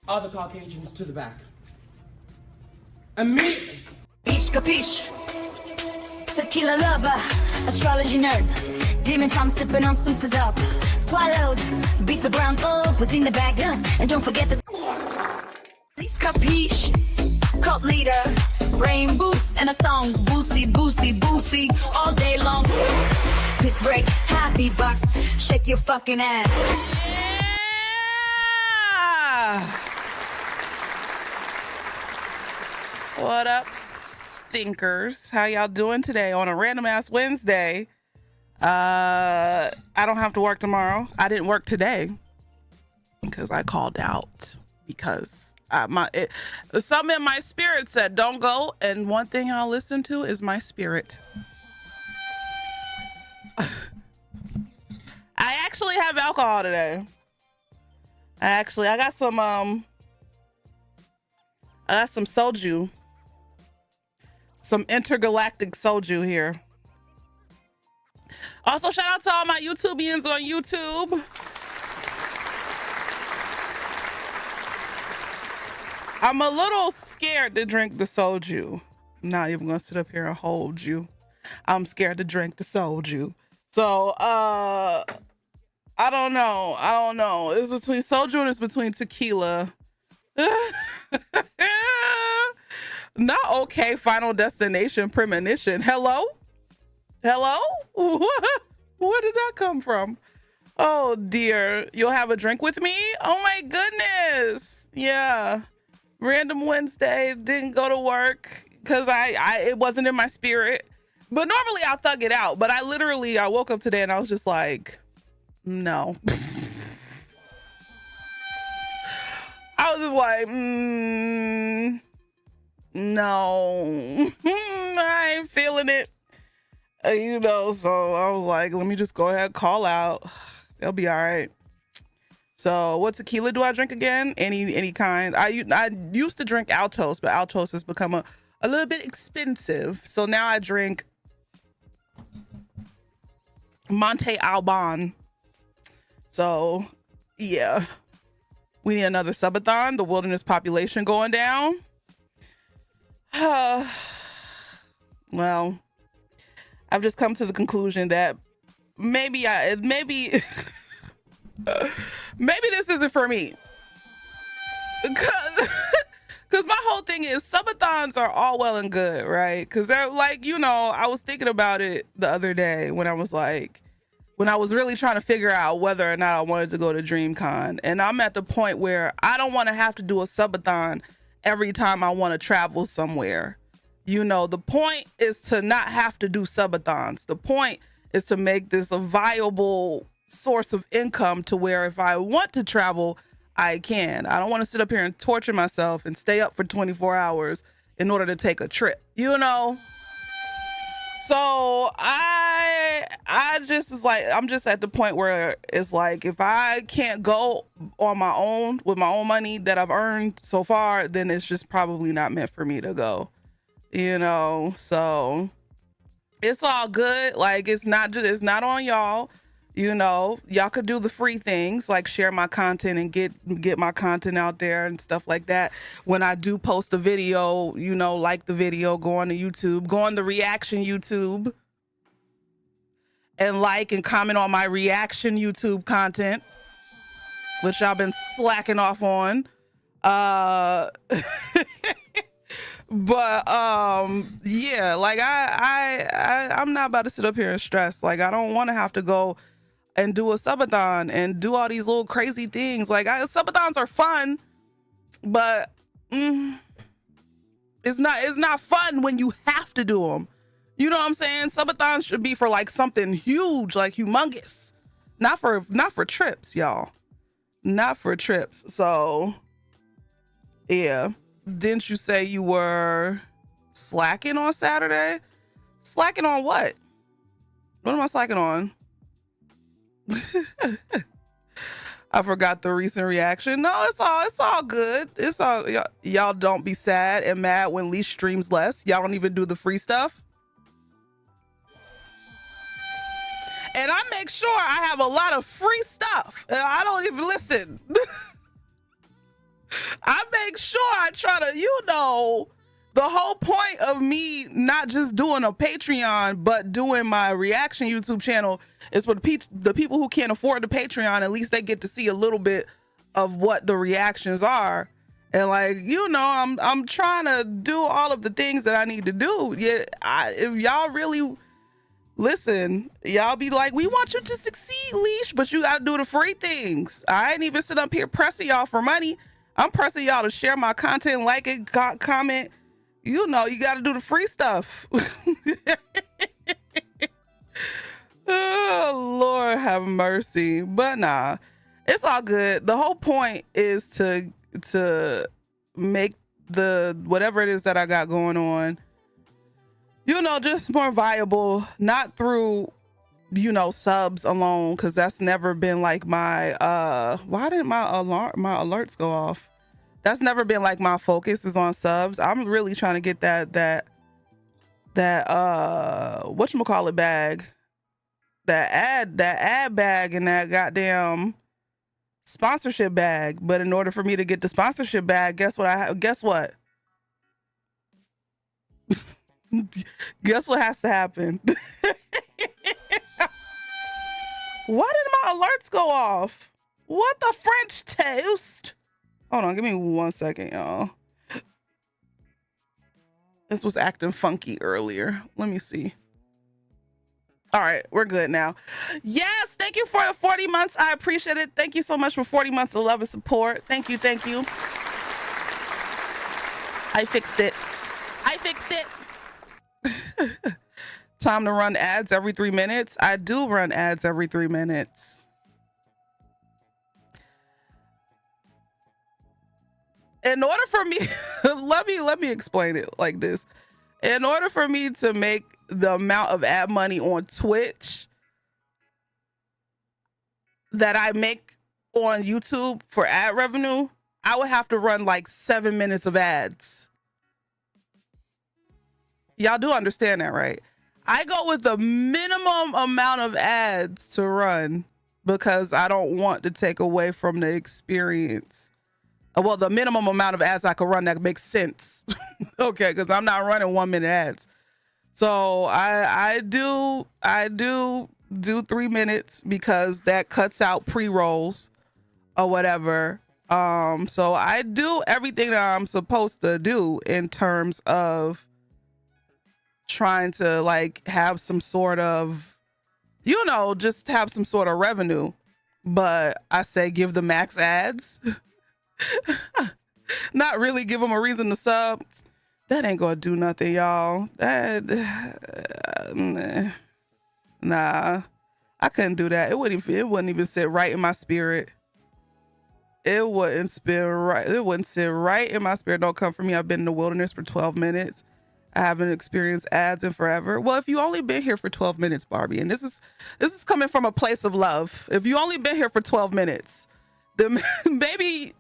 Other Caucasians to the back. Immediately. Capiche, capiche. Tequila lover, astrology nerd. Demon time sipping on some up. Swallowed, beat the ground up, was in the bag, and don't forget the. Please capiche. Cult leader, rain boots and a thong. Boosie, boosie, boosie, all day long. Piss break, happy box, shake your fucking ass. Yeah. What up, stinkers? How y'all doing today on a random ass Wednesday? I don't have to work tomorrow. I didn't work today because I called out because something in my spirit said don't go, and one thing I'll listen to is my spirit. I actually have alcohol today. I got some soju. Some intergalactic soju here. Also, shout out to all my YouTubians on YouTube. I'm a little scared to drink the soju. I'm not even gonna sit up here and hold you. I'm scared to drink the soju. So, I don't know. It's between soju and it's between tequila. Not okay. Final destination premonition. Hello? Where did that come from? Oh dear. You'll have a drink with me? Oh my goodness. Yeah. Random Wednesday. Didn't go to work because it wasn't in my spirit. But normally I'll thug it out. But I woke up today and I was just like, no. I was just like, no, I ain't feeling it. So I was like, let me just go ahead and call out. They'll be all right. So what tequila do I drink again? Any kind. I used to drink Altos, but Altos has become a little bit expensive. So now I drink Monte Alban. So yeah, we need another Subathon. The wilderness population going down. Well, I've just come to the conclusion that maybe maybe this isn't for me, because my whole thing is Subathons are all well and good, right? Because they're like, I was thinking about it the other day when I was really trying to figure out whether or not I wanted to go to DreamCon, and I'm at the point where I don't want to have to do a Subathon every time I want to travel somewhere. The point is to not have to do subathons. The point is to make this a viable source of income to where if I want to travel, I can. I don't want to sit up here and torture myself and stay up for 24 hours in order to take a trip, So I just is like, I'm just at the point where it's like, if I can't go on my own with my own money that I've earned so far, then it's just probably not meant for me to go, so it's all good. Like, it's not on y'all. Y'all could do the free things like share my content and get my content out there and stuff like that. When I do post a video, like the video, go on to YouTube, go on the reaction YouTube and like and comment on my reaction YouTube content, which I've been slacking off on. But yeah, like I'm not about to sit up here and stress. Like, I don't want to have to go and do a subathon and do all these little crazy things. Like, subathons are fun, but it's not fun when you have to do them. You know what I'm saying? Subathons should be for like something huge, like humongous, not for trips, y'all. Not for trips. So yeah. Didn't you say you were slacking on Saturday? Slacking on what? What am I slacking on? I forgot the recent reaction. No, it's all good. It's all, y'all don't be sad and mad when Leash streams less. Y'all don't even do the free stuff. And I make sure I have a lot of free stuff. I don't even listen. make sure I try to, you know, the whole point of me not just doing a Patreon, but doing my reaction YouTube channel is for the people who can't afford the Patreon. At least they get to see a little bit of what the reactions are. And like, you know, I'm trying to do all of the things that I need to do. Yeah, if y'all really listen, y'all be like, we want you to succeed, Leash, but you gotta do the free things. I ain't even sit up here pressing y'all for money. I'm pressing y'all to share my content, like it, comment. You know, you got to do the free stuff. Oh, Lord have mercy. But nah, it's all good. The whole point is to make the whatever it is that I got going on, you know, just more viable, not through, you know, subs alone, because that's never been like my why didn't my alerts go off? That's never been like my focus is on subs. I'm really trying to get that whatchamacallit bag, that ad bag, and that goddamn sponsorship bag. But in order for me to get the sponsorship bag, guess what guess what has to happen? Why did my alerts go off? What the French toast? Hold on, give me 1 second, y'all. This was acting funky earlier. Let me see. All right, we're good now. Yes, thank you for the 40 months. I appreciate it. Thank you so much for 40 months of love and support. Thank you, thank you. I fixed it. I fixed it. Time to run ads every 3 minutes. I do run ads every 3 minutes. In order for me, let me explain it like this. In order for me to make the amount of ad money on Twitch that I make on YouTube for ad revenue, I would have to run like 7 minutes of ads. Y'all do understand that, right? I go with the minimum amount of ads to run because I don't want to take away from the experience. Well, the minimum amount of ads I could run that makes sense. Okay, because I'm not running 1 minute ads. So I do 3 minutes because that cuts out pre-rolls or whatever. So I do everything that I'm supposed to do in terms of trying to like have some sort of, you know, just have some sort of revenue. But I say give the max ads. Not really give them a reason to sub. That ain't gonna do nothing, y'all. That nah, I couldn't do that. It wouldn't even sit right in my spirit. It wouldn't sit right in my spirit. Don't come for me. I've been in the wilderness for 12 minutes. I haven't experienced ads in forever. Well, if you only been here for 12 minutes, Barbie, and this is coming from a place of love. If you only been here for 12 minutes, then maybe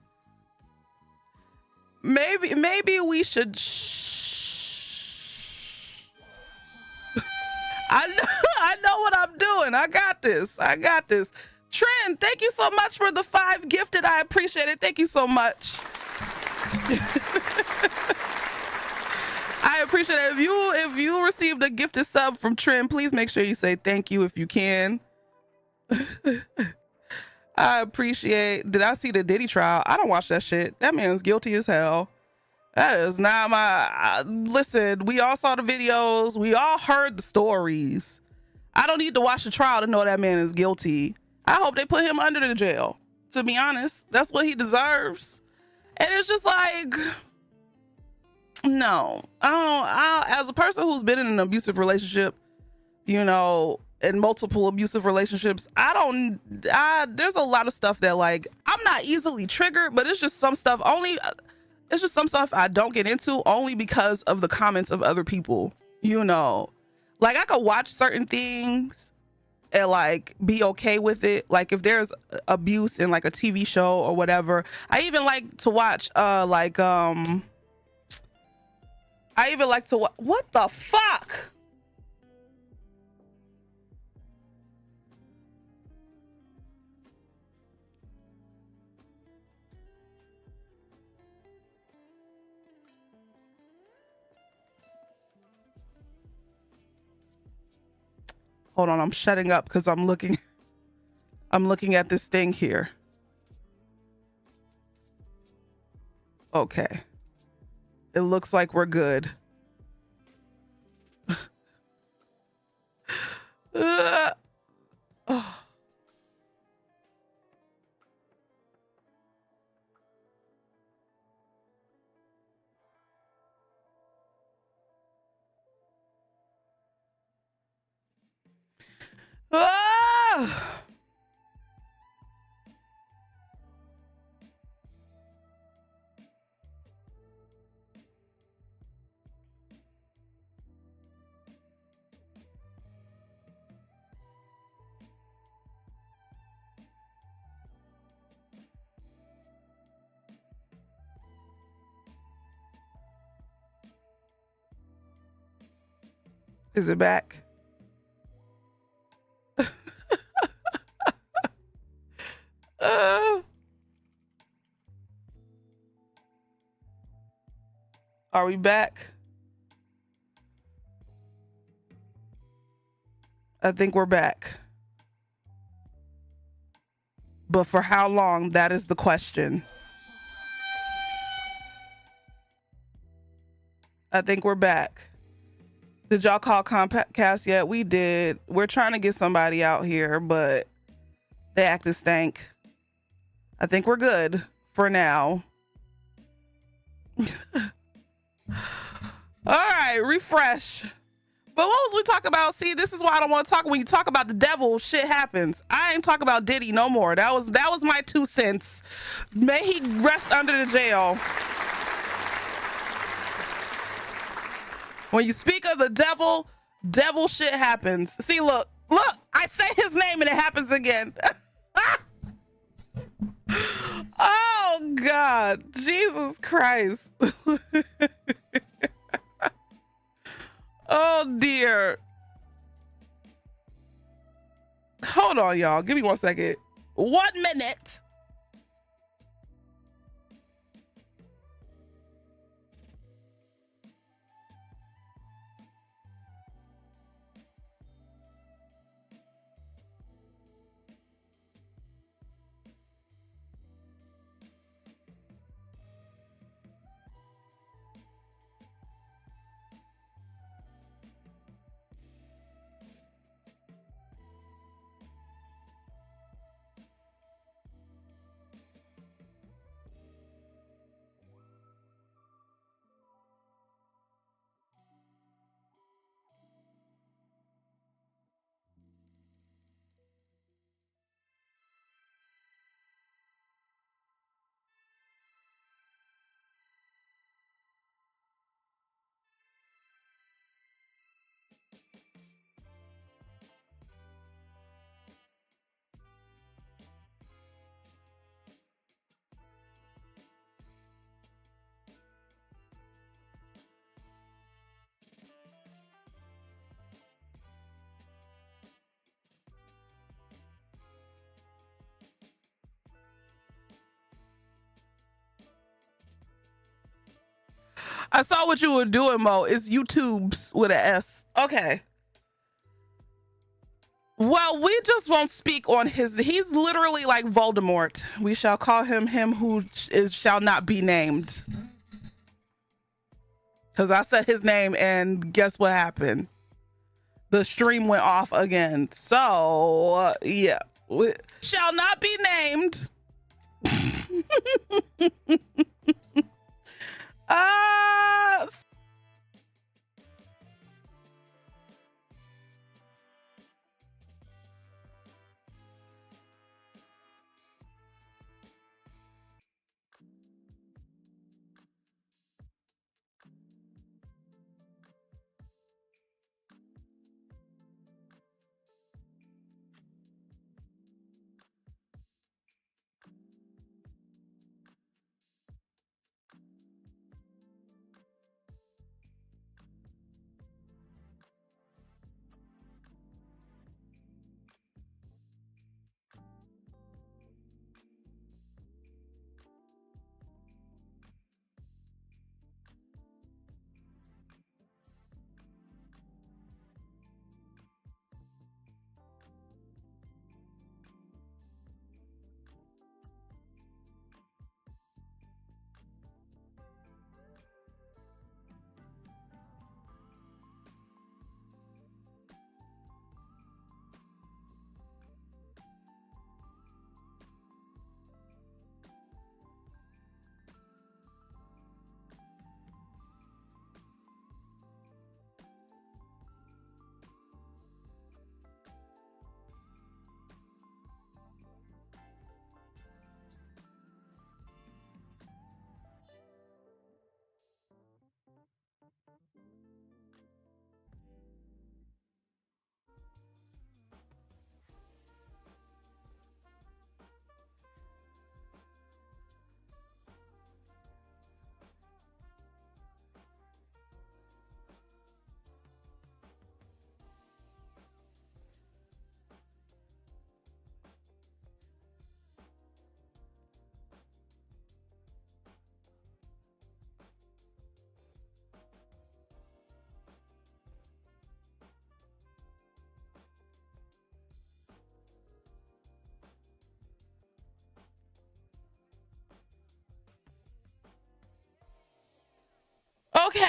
we should I know what I'm doing. I got this. Trent, thank you so much for the 5 gifted. I appreciate it. Thank you so much. I appreciate it. If you received a gifted sub from Trent, please make sure you say thank you if you can. I appreciate. Did I see the Diddy trial? I don't watch that shit. That man's guilty as hell. That is not my. Listen, we all saw the videos. We all heard the stories. I don't need to watch the trial to know that man is guilty. I hope they put him under the jail. To be honest, that's what he deserves. And it's just like, no, as a person who's been in an abusive relationship, you know, in multiple abusive relationships, there's a lot of stuff that like, I'm not easily triggered, but it's just some stuff I don't get into only because of the comments of other people, you know. Like I could watch certain things and like be okay with it. Like if there's abuse in like a TV show or whatever, I even like to watch what the fuck? Hold on, I'm shutting up because I'm looking at this thing here. Okay. It looks like we're good. Oh. Ah! Is it back? Uh, are we back? I think we're back. But for how long? That is the question. I think we're back. Did y'all call Comcast yet? We did. We're trying to get somebody out here, but they acted stank. I think we're good for now. All right, refresh. But what was we talking about? See, this is why I don't want to talk. When you talk about the devil, shit happens. I ain't talking about Diddy no more. That was my 2 cents. May he rest under the jail. When you speak of the devil, devil shit happens. See, look, I say his name and it happens again. Oh God, Jesus Christ. Oh dear. Hold on, y'all. Give me 1 second. 1 minute. I saw what you were doing, Mo. It's YouTube's with an S. Okay. Well, we just won't speak on he's literally like Voldemort. We shall call him who shall not be named. Because I said his name and guess what happened? The stream went off again. So, yeah. Shall not be named.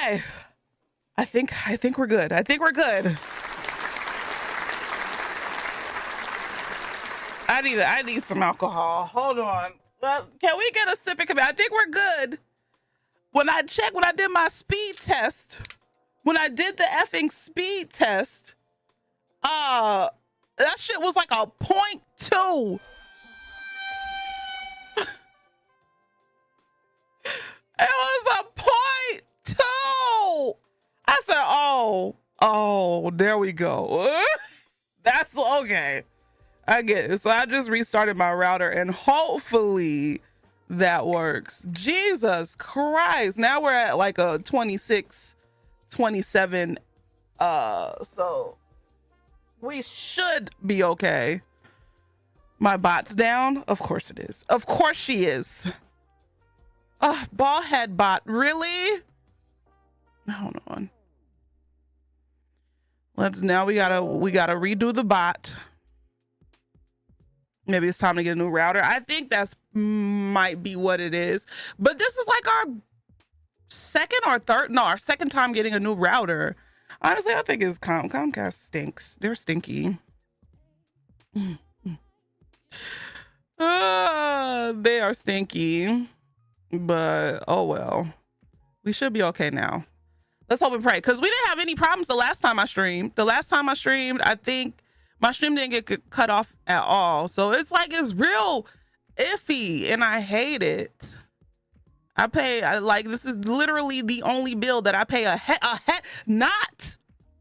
Okay. I think we're good. I think we're good. I need some alcohol. Hold on. Can we get a sip of I think we're good. When I did my speed test, when I did the effing speed test, that shit was like a 0.2. It was a 0.2. I said, oh, there we go. That's okay. I get it. So I just restarted my router and hopefully that works. Jesus Christ. Now we're at like a 26, 27. So we should be okay. My bot's down. Of course it is. Of course she is. Ball head bot. Really? Hold on. We gotta redo the bot. Maybe it's time to get a new router. I think that's might be what it is. But this is like our our second time getting a new router. Honestly, I think it's Comcast stinks. They're stinky. They are stinky. But oh well. We should be okay now. Let's hope and pray. Because we didn't have any problems the last time I streamed. I think my stream didn't get cut off at all. So it's like it's real iffy and I hate it. This is literally the only bill that I pay not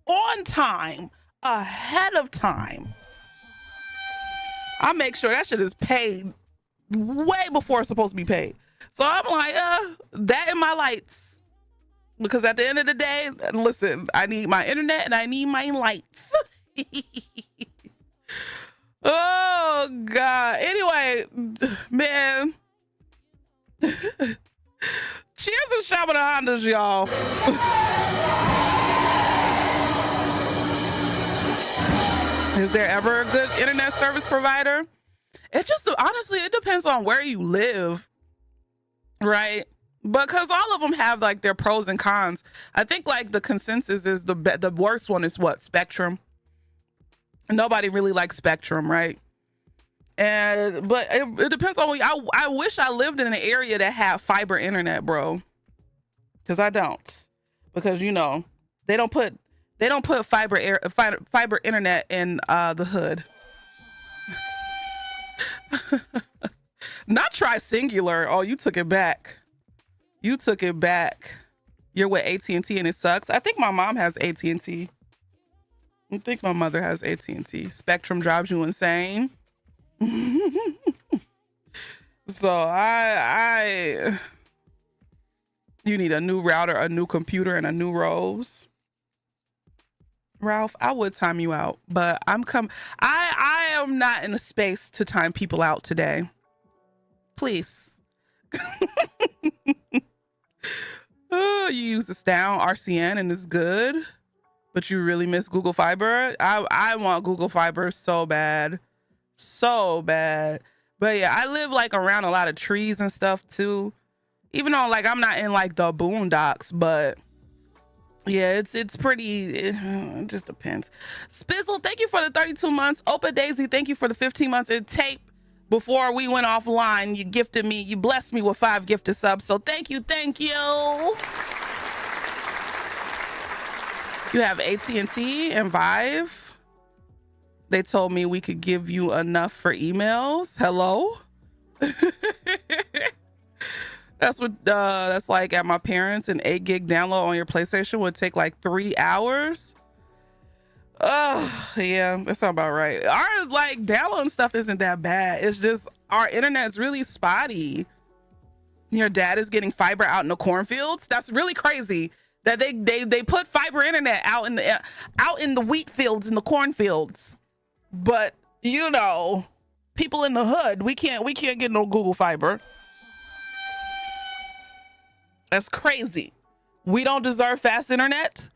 on time, ahead of time. I make sure that shit is paid way before it's supposed to be paid. So I'm like, that and my lights. Because at the end of the day, listen, I need my internet and I need my lights. Oh God. Anyway, man. Cheers and shout out to Hondas, y'all. Is there ever a good internet service provider? It just honestly, it depends on where you live, right? Because all of them have like their pros and cons. I think like the consensus is the worst one is what? Spectrum. Nobody really likes Spectrum, right? But it depends on. I wish I lived in an area that had fiber internet, bro. Because I don't. Because they don't put fiber internet in the hood. Not tri-singular. Oh, you took it back. You took it back. You're with AT&T and it sucks. I think my mom has AT&T. I think my mother has AT&T. Spectrum drives you insane. So you need a new router, a new computer, and a new rose. Ralph, I would time you out, but I am not in a space to time people out today. Please. You use the Stallion RCN and it's good, but you really miss Google Fiber. I want Google Fiber so bad. But yeah, I live like around a lot of trees and stuff too. Even though like I'm not in like the boondocks, but yeah, it's pretty, it just depends. Spizzle, thank you for the 32 months. Opa Daisy, thank you for the 15 months. And Tape, before we went offline, you blessed me with 5 gifted subs. So thank you. You have AT&T and Vive. They told me we could give you enough for emails. Hello? That's like at my parents, an 8 gig download on your PlayStation would take like 3 hours. Oh yeah, that sounds about right. Our like downloading stuff isn't that bad. It's just our internet's really spotty. Your dad is getting fiber out in the cornfields. That's really crazy that they put fiber internet out in the wheat fields and the cornfields. But people in the hood, we can't get no Google Fiber. That's crazy. We don't deserve fast internet.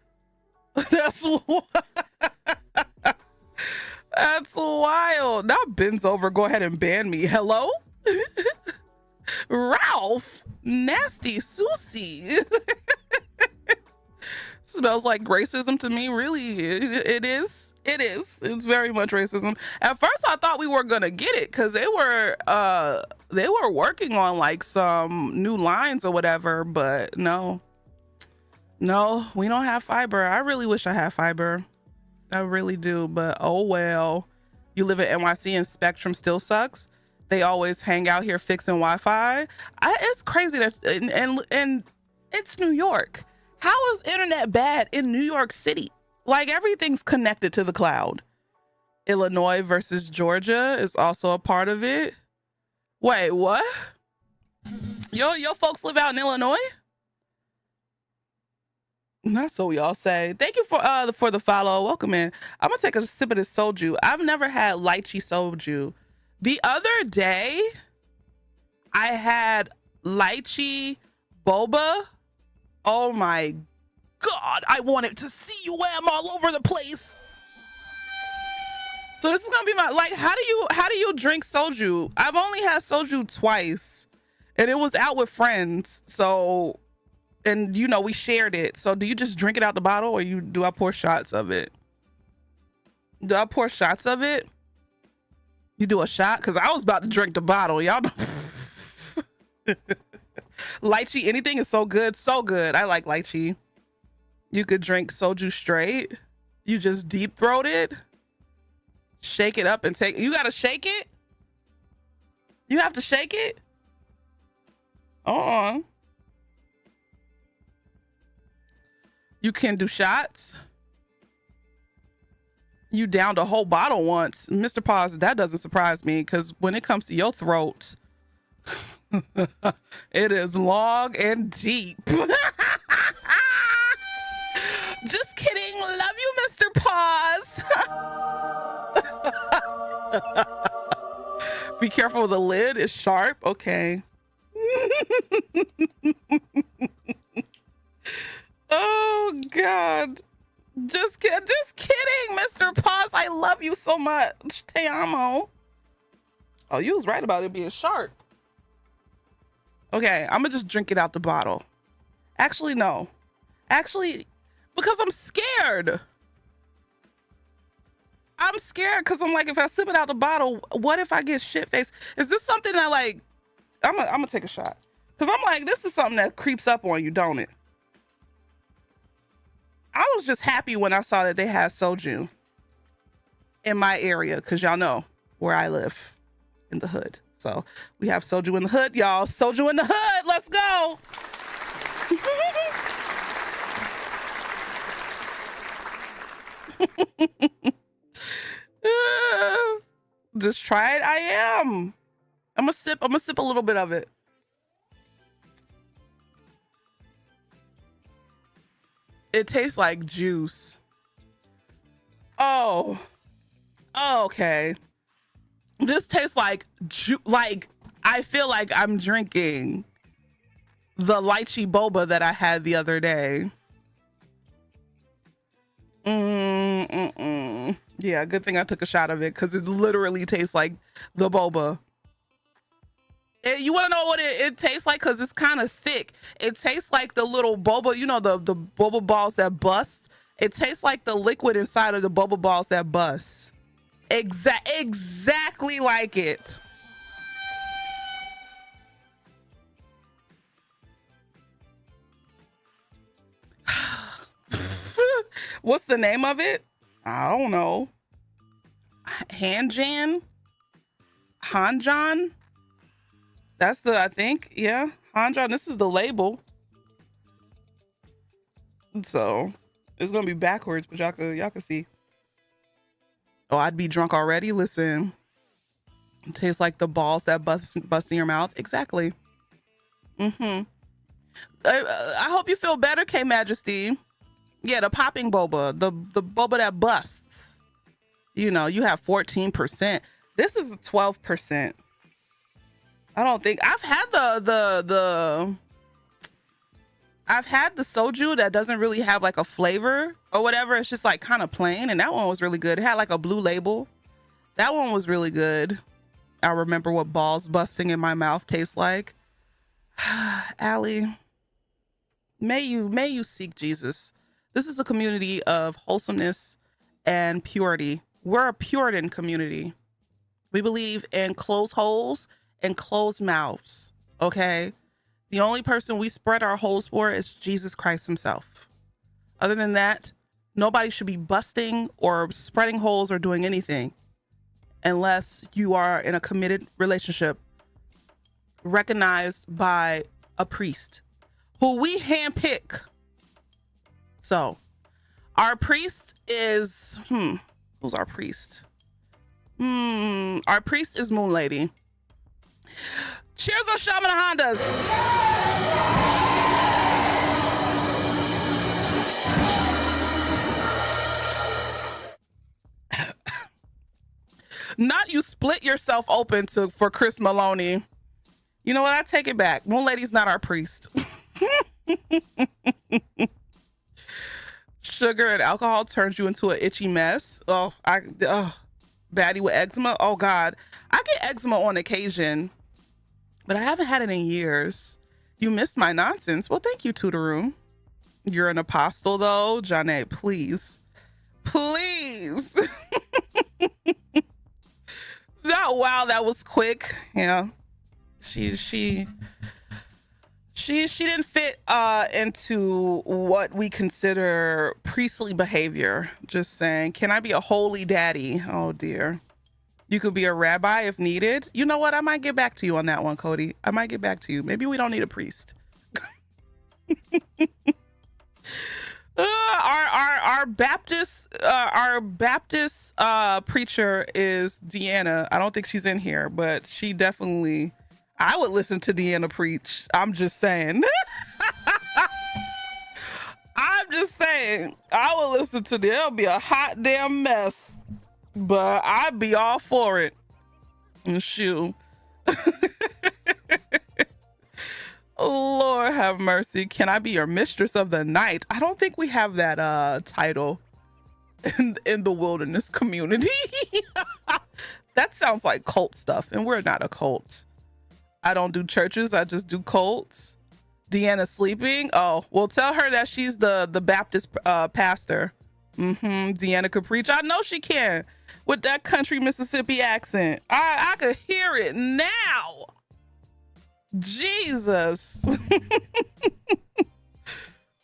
That's wild. Now Ben's over. Go ahead and ban me. Hello? Ralph. Nasty Susie. smells like racism to me. Really, it is. It is. It's very much racism. At first, I thought we were gonna get it because they were working on like some new lines or whatever. But no, we don't have fiber. I really wish I had fiber. I really do. But oh well. You live in NYC and Spectrum still sucks. They always hang out here fixing Wi-Fi. It's crazy that and it's New York. How is internet bad in New York City? Like everything's connected to the cloud. Illinois versus Georgia is also a part of it. Wait, what? Your folks live out in Illinois? That's what we all say. Thank you for the follow. Welcome in. I'm gonna take a sip of this soju. I've never had lychee soju. The other day, I had lychee boba. Oh my God, I wanted to see you wham all over the place. So this is gonna be my, like, how do you drink soju? I've only had soju twice and it was out with friends. So, and you know, we shared it. So do you just drink it out the bottle or do I pour shots of it? Do I pour shots of it? You do a shot? Cause I was about to drink the bottle. Y'all know. Lychee, anything is so good. So good. I like lychee. You could drink soju straight. You just deep throat it. Shake it up and take, you gotta shake it? You have to shake it? You can do shots. You downed a whole bottle once. Mr. Pause, that doesn't surprise me because when it comes to your throat, it is long and deep. Just kidding. Love you, Mr. Pause. Be careful, the lid is sharp. Okay. Oh God. Just kidding, Mr. Pause. I love you so much. Te amo. Oh, you was right about it being sharp. Okay, I'm gonna just drink it out the bottle. Actually, no. Actually, because I'm scared. I'm scared because I'm like, if I sip it out the bottle, what if I get shit faced? Is this something that like, I'm gonna take a shot. Because I'm like, this is something that creeps up on you, don't it? I was just happy when I saw that they had soju in my area because y'all know where I live in the hood. So we have soju in the hood, y'all. Soju in the hood. Let's go. Just try it. I am. I'm gonna sip a little bit of it. It tastes like juice. Oh, okay. This tastes like like I feel like I'm drinking the lychee boba that I had the other day. Yeah, good thing I took a shot of it because it literally tastes like the boba. You want to know what it tastes like? Because it's kind of thick. It tastes like the little boba, you know, the boba balls that bust. It tastes like the liquid inside of the boba balls that bust. Exactly like it. What's the name of it? I don't know. Hanjan? That's the, I think, yeah. Hanjan, this is the label. So it's gonna be backwards, but y'all can see. Oh, I'd be drunk already. Listen, it tastes like the balls that bust in your mouth. Exactly. I hope you feel better, K Majesty. Yeah, the popping boba, the boba that busts. You know, you have 14%. This is 12%. I don't think I've had I've had the soju that doesn't really have like a flavor or whatever. It's just like kind of plain, and that one was really good. It had like a blue label. That one was really good. I remember what balls busting in my mouth tastes like. Allie, may you seek Jesus This is a community of wholesomeness and purity. We're a Puritan community. We believe in closed holes and closed mouths, okay? The only person we spread our holes for is Jesus Christ himself. Other than that, nobody should be busting or spreading holes or doing anything unless you are in a committed relationship recognized by a priest who we handpick. So our priest is, who's our priest? Our priest is Moon Lady. Cheers on Shaman Hondas. Not you split yourself open for Chris Maloney. You know what? I take it back. Moon Lady's not our priest. Sugar and alcohol turns you into an itchy mess. Baddie with eczema. Oh God, I get eczema on occasion, but I haven't had it in years. You missed my nonsense. Well, thank you, Tutor Room. You're an apostle though, Janae. Please. Wow, that was quick. Yeah, she didn't fit into what we consider priestly behavior. Just saying, can I be a holy daddy? Oh dear. You could be a rabbi if needed. You know what? I might get back to you on that one, Cody. I might get back to you. Maybe we don't need a priest. Our Baptist preacher is Deanna. I don't think she's in here, but she definitely, I would listen to Deanna preach. I'm just saying. I'm just saying, I would listen to them. It'll be a hot damn mess, but I'd be all for it. And shoot. Lord have mercy. Can I be your mistress of the night? I don't think we have that title in the wilderness community. That sounds like cult stuff, and we're not a cult. I don't do churches, I just do cults. Deanna sleeping? Oh, well, tell her that she's the Baptist pastor. Deanna could preach. I know she can with that country Mississippi accent. I could hear it now. Jesus.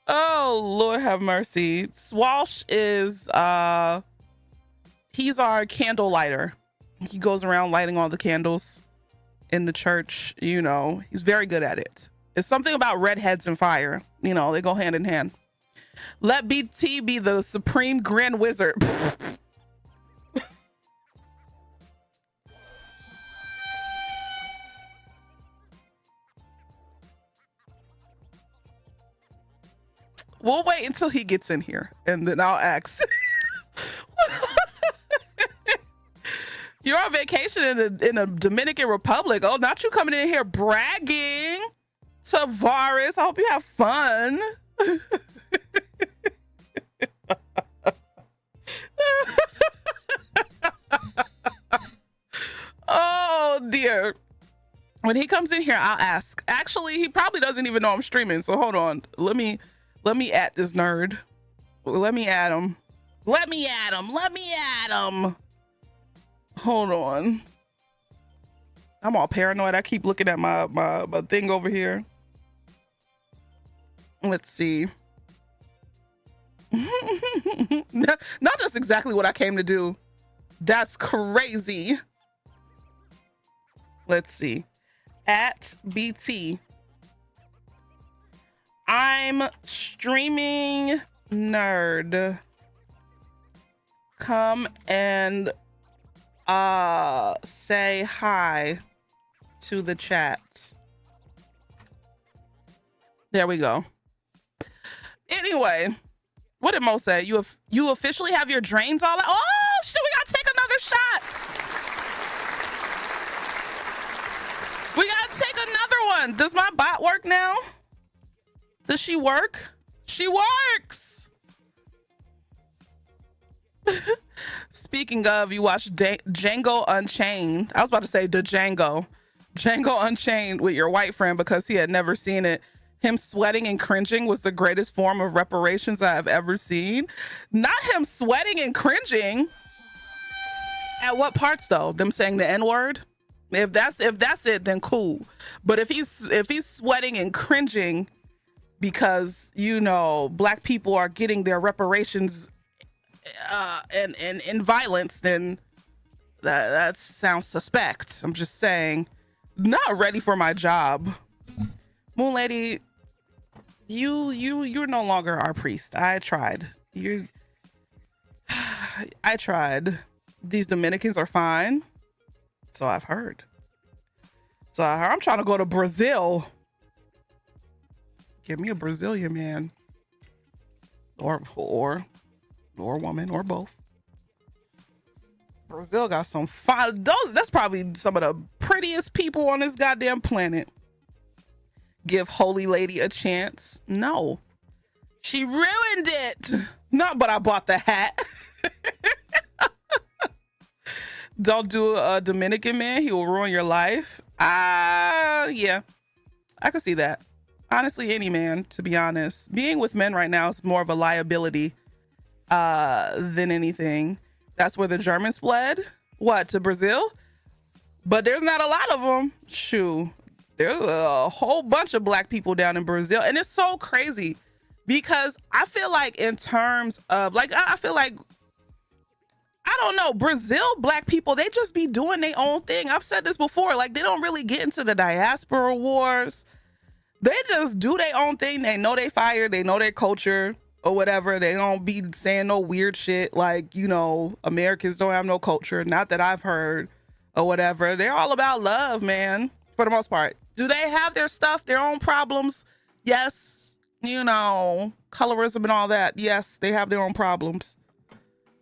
Oh, Lord have mercy. Swalsh is he's our candle lighter. He goes around lighting all the candles in the church. You know, he's very good at it. It's something about redheads and fire. You know, they go hand in hand. Let BT be the supreme grin wizard. We'll wait until he gets in here and then I'll ask. You're on vacation in the Dominican Republic. Oh, not you coming in here bragging. Tavares, I hope you have fun. Oh dear. When he comes in here, I'll ask. Actually, he probably doesn't even know I'm streaming. So hold on. Let me at this nerd. Let me at him. Hold on. I'm all paranoid. I keep looking at my thing over here. Let's see. Not just exactly what I came to do. That's crazy. Let's see. At BT. I'm streaming nerd. Come and say hi to the chat. There we go. Anyway, what did Mo say? You officially have your drains all out? Oh shit, we gotta take another shot. We gotta take another one. Does my bot work now? Does she work? She works. Speaking of, you watched Django Unchained. I was about to say the Django Unchained with your white friend because he had never seen it. Him sweating and cringing was the greatest form of reparations I have ever seen. Not him sweating and cringing. At what parts though? Them saying the N-word? If that's it, then cool. But if he's sweating and cringing because, you know, black people are getting their reparations and violence, then that sounds suspect. I'm just saying, not ready for my job. Moon Lady, you're no longer our priest. I tried. I tried. These Dominicans are fine. So I've heard. I'm trying to go to Brazil. Give me a Brazilian man. Or woman, or both. Brazil got some fine. That's probably some of the prettiest people on this goddamn planet. Give Holy Lady a chance. No. She ruined it. No, but I bought the hat. Don't do a Dominican man. He will ruin your life. Yeah. I could see that. Honestly, any man, to be honest. Being with men right now is more of a liability than anything. That's where the Germans fled. What, to Brazil? But there's not a lot of them. Shoo. There's a whole bunch of black people down in Brazil. And it's so crazy because I feel like in terms of like, I feel like, I don't know, Brazil black people, they just be doing their own thing. I've said this before, like they don't really get into the diaspora wars. They just do their own thing. They know they fire, they know their culture or whatever. They don't be saying no weird shit like, you know, Americans don't have no culture. Not that I've heard or whatever. They're all about love, man, for the most part. Do they have their stuff, their own problems? Yes. You know, colorism and all that. Yes, they have their own problems.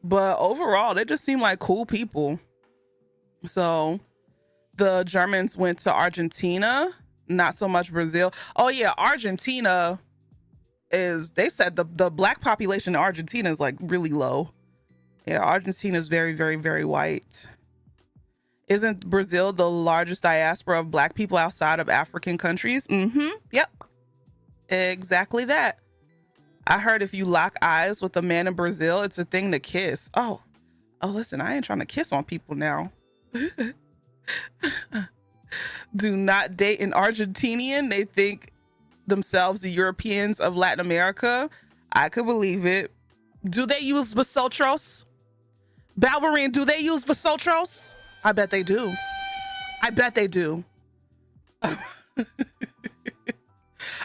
But overall, they just seem like cool people. So the Germans went to Argentina, not so much Brazil. Oh yeah, Argentina they said the black population in Argentina is like really low. Yeah, Argentina is very, very, very white. Isn't Brazil the largest diaspora of black people outside of African countries? Yep. Exactly that. I heard if you lock eyes with a man in Brazil, it's a thing to kiss. Oh, listen, I ain't trying to kiss on people now. Do not date an Argentinian. They think themselves the Europeans of Latin America. I could believe it. Do they use vosotros? Balverine, do they use vosotros? I bet they do. I bet they do.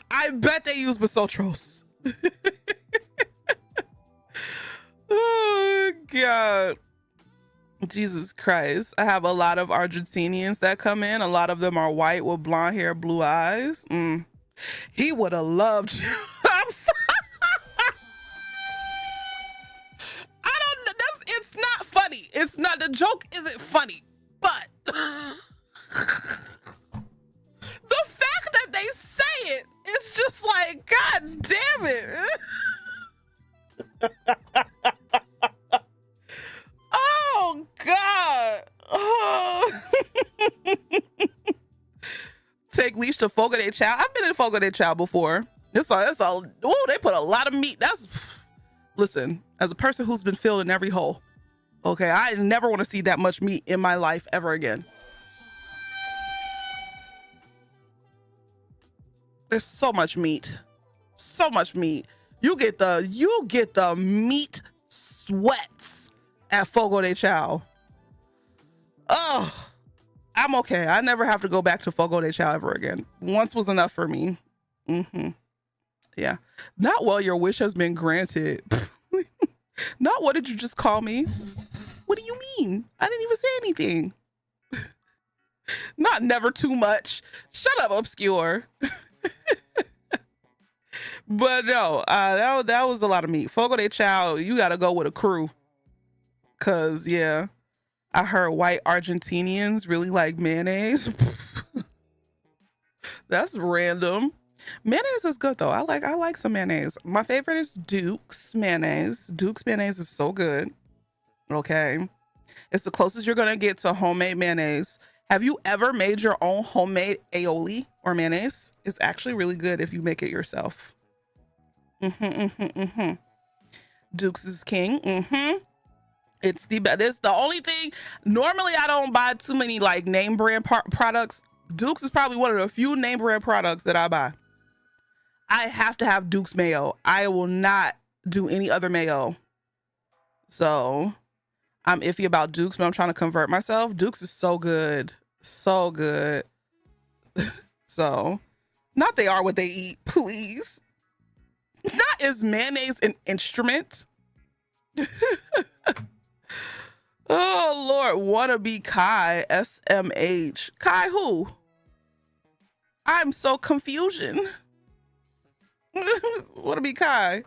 I bet they use vosotros. Oh God, Jesus Christ. I have a lot of Argentinians that come in. A lot of them are white with blonde hair, blue eyes. He would have loved you. I'm sorry. It's not funny. It's not, the joke isn't funny, but the fact that they say it, it's just like, God damn it. Oh God. Oh. Take leash to Fogo de Chao. I've been in Fogo de Chao before. Oh, they put a lot of meat. Listen, as a person who's been filled in every hole, okay, I never want to see that much meat in my life ever again. There's so much meat. So much meat. You get the meat sweats at Fogo de Chao. Oh, I'm okay. I never have to go back to Fogo de Chao ever again. Once was enough for me. Yeah. Not well, your wish has been granted. Not what did you just call me? What do you mean? I didn't even say anything. Not never too much. Shut up, obscure. But no, that was a lot of meat. Fogo de Chao, you gotta go with a crew. Cause yeah, I heard white Argentinians really like mayonnaise. That's random. Mayonnaise is good though. I like some mayonnaise. My favorite is Duke's mayonnaise. Duke's mayonnaise is so good. Okay. It's the closest you're gonna get to homemade mayonnaise. Have you ever made your own homemade aioli or mayonnaise? It's actually really good if you make it yourself. Dukes is king. It's the only thing. Normally, I don't buy too many like name brand products. Dukes is probably one of the few name brand products that I buy. I have to have Dukes mayo. I will not do any other mayo. So I'm iffy about Dukes, but I'm trying to convert myself. Dukes is so good. So good. So, not they are what they eat, please. Not is mayonnaise an instrument? Oh, Lord. Wannabe Kai, SMH. Kai who? I'm so confusion. Wannabe Kai.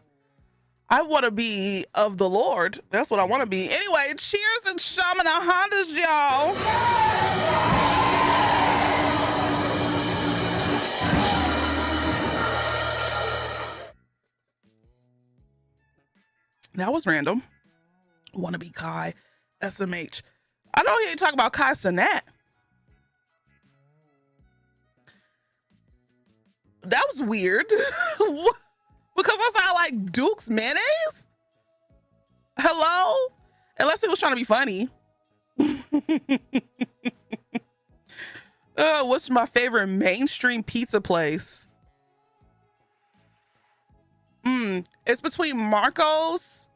I want to be of the Lord. That's what I want to be. Anyway, cheers and Shamana Hondas, y'all. That was random. Want to be Kai, SMH. I don't hear you talk about Kai Cenat. That was weird. Because I sound like Duke's mayonnaise? Hello? Unless it was trying to be funny. What's my favorite mainstream pizza place? It's between Marco's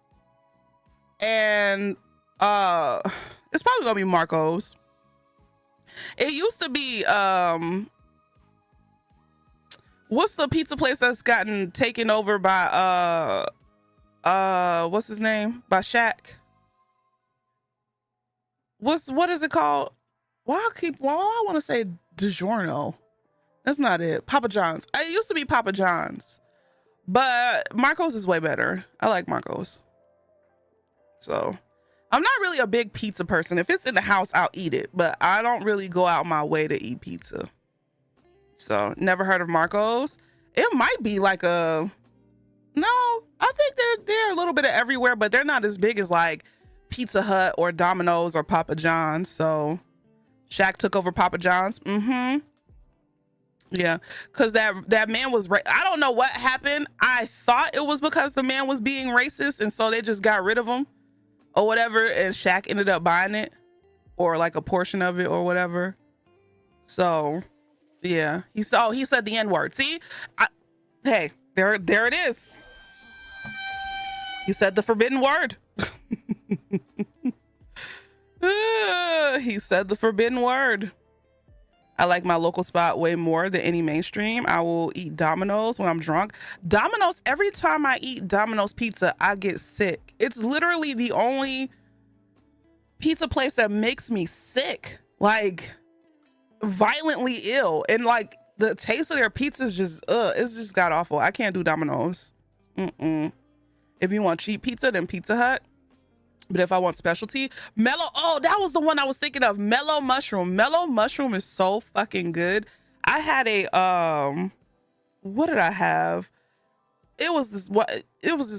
and it's probably gonna be Marco's. It used to be what's the pizza place that's gotten taken over by what's his name? By Shaq. What is it called? Why I want to say DiGiorno. That's not it. Papa John's. It used to be Papa John's. But Marco's is way better. I like Marco's. So I'm not really a big pizza person. If it's in the house, I'll eat it. But I don't really go out my way to eat pizza. So never heard of Marco's. It might be like a... No, I think they're a little bit of everywhere, but they're not as big as like Pizza Hut or Domino's or Papa John's. So Shaq took over Papa John's. Yeah, because that man was I don't know what happened. I thought it was because the man was being racist, and so they just got rid of him or whatever, and Shaq ended up buying it or like a portion of it or whatever. So yeah, he said the N-word. See, hey, there it is. He said the forbidden word. He said the forbidden word. I like my local spot way more than any mainstream. I will eat Domino's when I'm drunk. Domino's, every time I eat Domino's pizza, I get sick. It's literally the only pizza place that makes me sick, like violently ill. And like the taste of their pizza is just, it's just god awful. I can't do Domino's. If you want cheap pizza, then Pizza Hut. But if I want specialty, mellow, oh, that was the one I was thinking of. Mellow mushroom. Mellow mushroom is so fucking good. I had a what did I have? It was this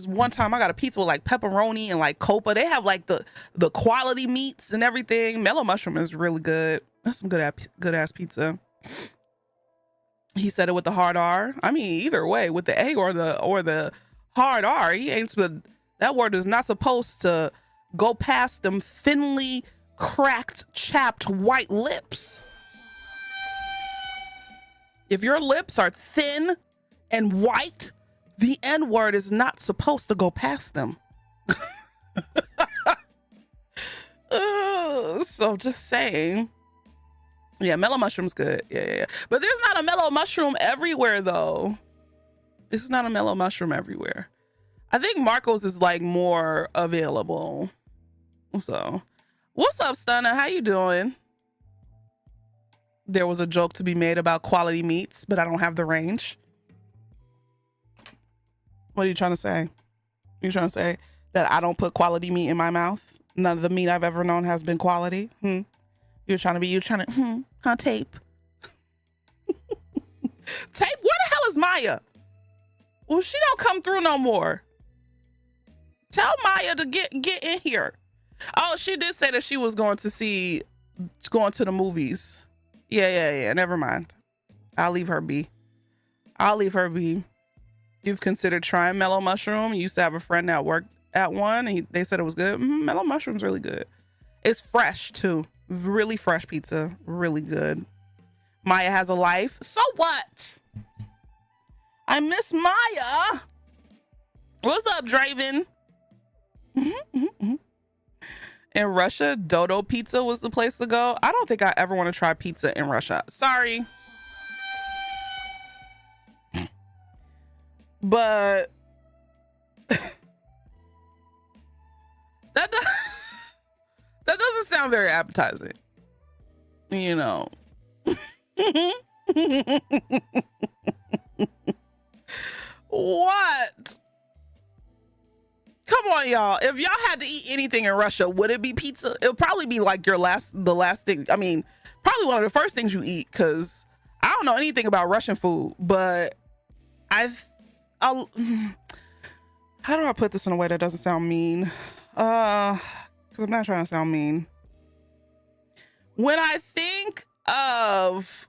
one time I got a pizza with like pepperoni and like copa. They have like the quality meats and everything. Mellow mushroom is really good. That's some good ass pizza. He said it with the hard R. I mean, either way, with the A or the hard R, he ain't. That word is not supposed to go past them thinly cracked, chapped white lips. If your lips are thin and white, the N-word is not supposed to go past them. So just saying. Yeah, mellow mushroom's good. Yeah. But there's not a mellow mushroom everywhere, though. It's not a mellow mushroom everywhere. I think Marco's is like more available. So, what's up, Stunner? How you doing? There was a joke to be made about quality meats, but I don't have the range. What are you trying to say? You're trying to say that I don't put quality meat in my mouth? None of the meat I've ever known has been quality? You're trying to, huh, Tape? Tape, where the hell is Maya? Well, she don't come through no more. Tell Maya to get in here. Oh, she did say that she was going to see going to the movies. Yeah. Never mind. I'll leave her be. You've considered trying mellow mushroom? You used to have a friend that worked at one, and they said it was good. Mellow mushroom's really good. It's fresh too. Really fresh pizza. Really good. Maya has a life. So what? I miss Maya. What's up, Draven? In Russia, Dodo Pizza was the place to go. I don't think I ever want to try pizza in Russia. Sorry. But that doesn't sound very appetizing. You know. What? Come on, y'all. If y'all had to eat anything in Russia, would it be pizza? It'll probably be like the last thing. I mean, probably one of the first things you eat, because I don't know anything about Russian food, but how do I put this in a way that doesn't sound mean? Because I'm not trying to sound mean. When I think of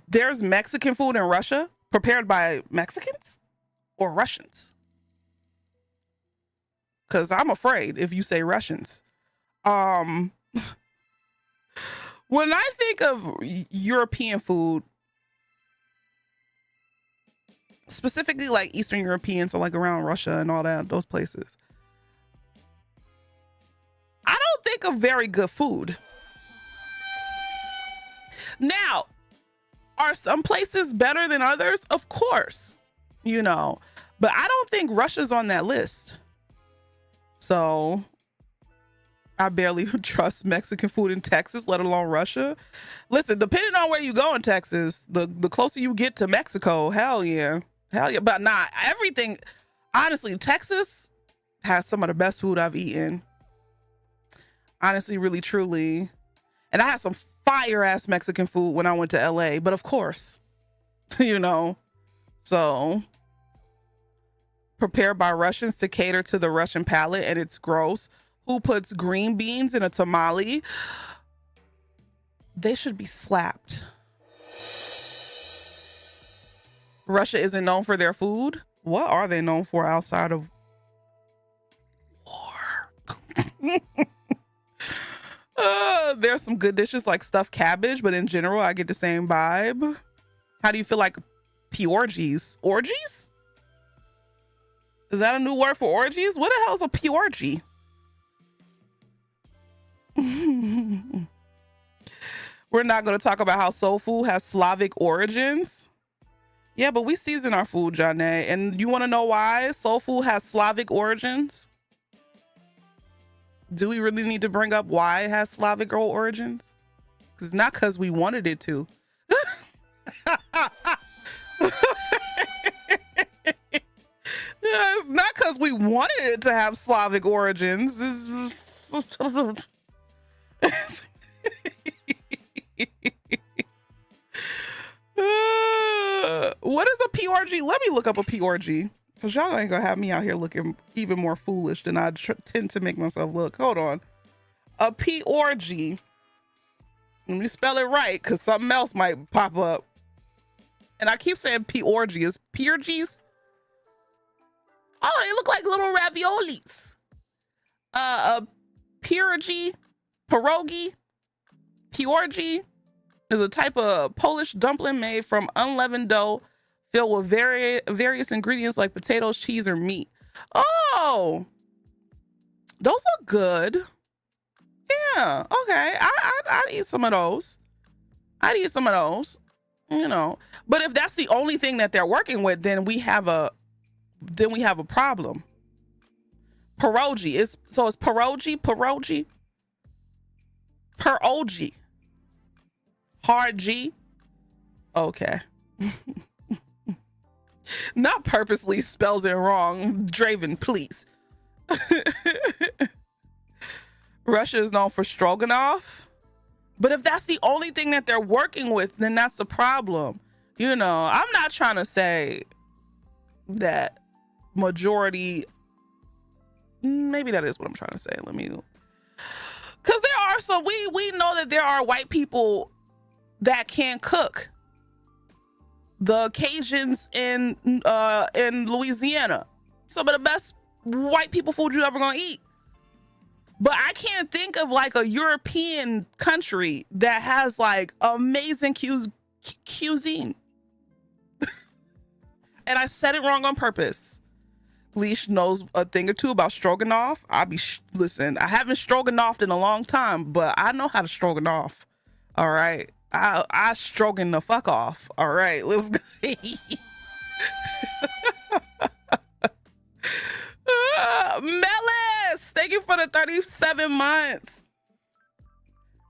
there's Mexican food in Russia prepared by Mexicans or Russians, because I'm afraid if you say Russians. When I think of European food, specifically like Eastern European, so like around Russia and all that, those places, I don't think of very good food. Now, are some places better than others? Of course, you know, but I don't think Russia's on that list. So I barely trust Mexican food in Texas, let alone Russia. Listen, depending on where you go in Texas, the closer you get to Mexico, hell yeah. But not everything. Honestly, Texas has some of the best food I've eaten. Honestly, really, truly. And I had some fire ass Mexican food when I went to LA, but of course, you know, so prepared by Russians to cater to the Russian palate, and it's gross. Who puts green beans in a tamale? They should be slapped. Russia isn't known for their food. What are they known for outside of war? There's some good dishes like stuffed cabbage, but in general, I get the same vibe. How do you feel like peorgies? Orgies? Is that a new word for orgies? What the hell is a peorgy? We're not going to talk about how soul food has Slavic origins. Yeah, but we season our food, Janae. And you want to know why soul food has Slavic origins? Do we really need to bring up why it has Slavic origins? Because not because we wanted it to. It's not because we wanted it to have Slavic origins. What is a PRG? Let me look up a PRG, because y'all ain't gonna have me out here looking even more foolish than I tend to make myself look. Hold on. A PRG. Let me spell it right, because something else might pop up. And I keep saying PRG. Is PRGs? Oh, they look like little raviolis. A pierogi, pierogi is a type of Polish dumpling made from unleavened dough filled with various ingredients like potatoes, cheese, or meat. Oh, those look good. Yeah, okay. I'd eat some of those. You know. But if that's the only thing that they're working with, then we have a problem. Pierogi is so it's pierogi. Hard G. Okay. Not purposely spells it wrong. Draven, please. Russia is known for stroganoff. But if that's the only thing that they're working with, then that's the problem. You know, I'm not trying to say that maybe that is what I'm trying to say. Because there also we know that there are white people that can cook. The Cajuns in Louisiana, some of the best white people food you ever gonna eat. But I can't think of like a European country that has like amazing cuisine. And I said it wrong on purpose. Leash knows a thing or two about stroganoff. Listen, I haven't stroganoffed in a long time, but I know how to stroganoff. All right. I strogan the fuck off. All right, let's go. Melis, thank you for the 37 months.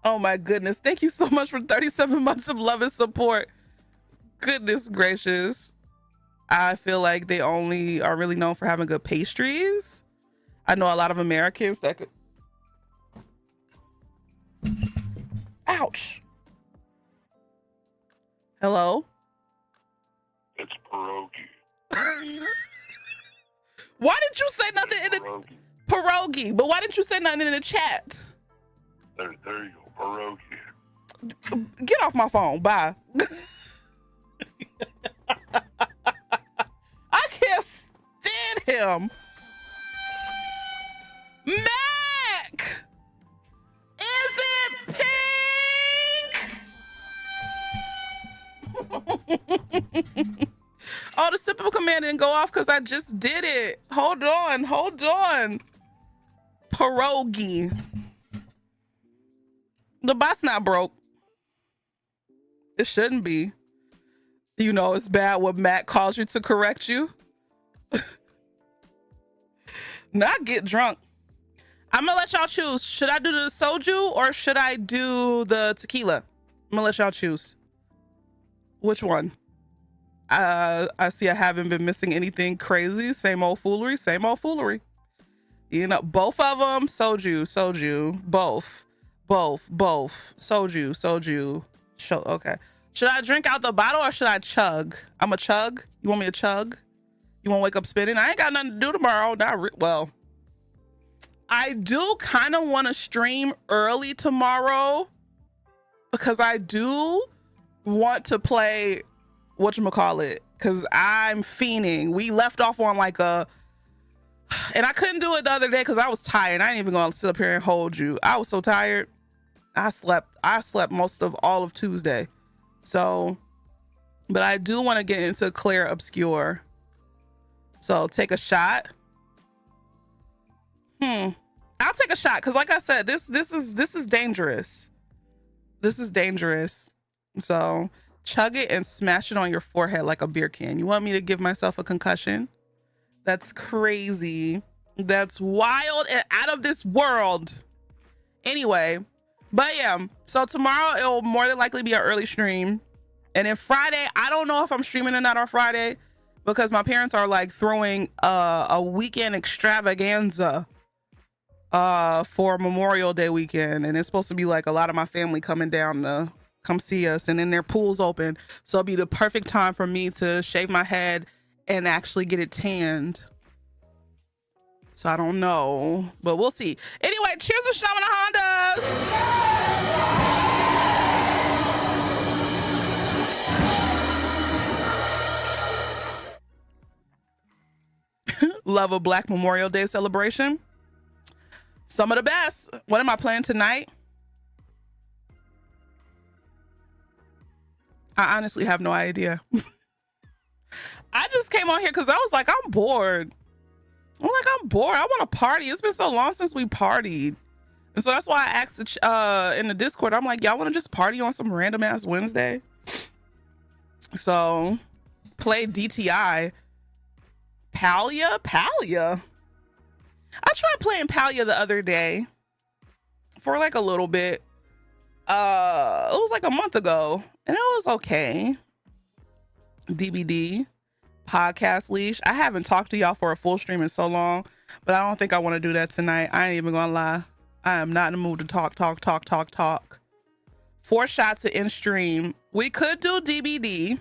Oh my goodness. Thank you so much for 37 months of love and support. Goodness gracious. I feel like they only are really known for having good pastries. I know a lot of Americans that could. Ouch. Hello? It's pierogi. Why didn't you say nothing in the pierogi? But why didn't you say nothing in the chat? There you go, pierogi. Get off my phone. Bye. I can't stand him. Mac! Is it pink? Oh, the simple command didn't go off because I just did it. Hold on. Pierogi. The bot's not broke. It shouldn't be. You know it's bad when Matt calls you to correct you. Not get drunk. I'm gonna let y'all choose. Should I do the soju or should I do the tequila? I'm gonna let y'all choose. Which one? I see I haven't been missing anything crazy. Same old foolery. You know, both of them. Soju. Both. Soju. Okay. Should I drink out the bottle or should I chug? I'm a chug. You want me to chug? You want to wake up spinning? I ain't got nothing to do tomorrow. Well, I do kind of want to stream early tomorrow because I do want to play whatchamacallit, because I'm fiending. We left off on like and I couldn't do it the other day because I was tired. I ain't even gonna sit up here and hold you. I was so tired. I slept most of all of Tuesday. So, but I do want to get into Claire Obscure. So take a shot. I'll take a shot because like I said, this is dangerous. This is dangerous. So chug it and smash it on your forehead like a beer can. You want me to give myself a concussion? That's crazy. That's wild and out of this world. Anyway, but yeah, so tomorrow it'll more than likely be an early stream. And then Friday, I don't know if I'm streaming or not on Friday because my parents are like throwing a weekend extravaganza for Memorial Day weekend. And it's supposed to be like a lot of my family coming down to come see us, and then their pool's open, so it'll be the perfect time for me to shave my head and actually get it tanned. So I don't know, but we'll see. Anyway, cheers to Shaman Hondas. Love a Black Memorial Day celebration. Some of the best. What am I playing tonight? I honestly have no idea. I just came on here because I was like, I'm bored. I want to party. It's been so long since we partied. And so that's why I asked in the Discord, I'm like, y'all want to just party on some random ass Wednesday? So play DTI. Palia? I tried playing Palia the other day for like a little bit. It was like a month ago and it was okay. DBD podcast leash. I haven't talked to y'all for a full stream in so long, but I don't think I want to do that tonight. I ain't even gonna lie. I am not in the mood to talk. 4 shots in stream. We could do DBD.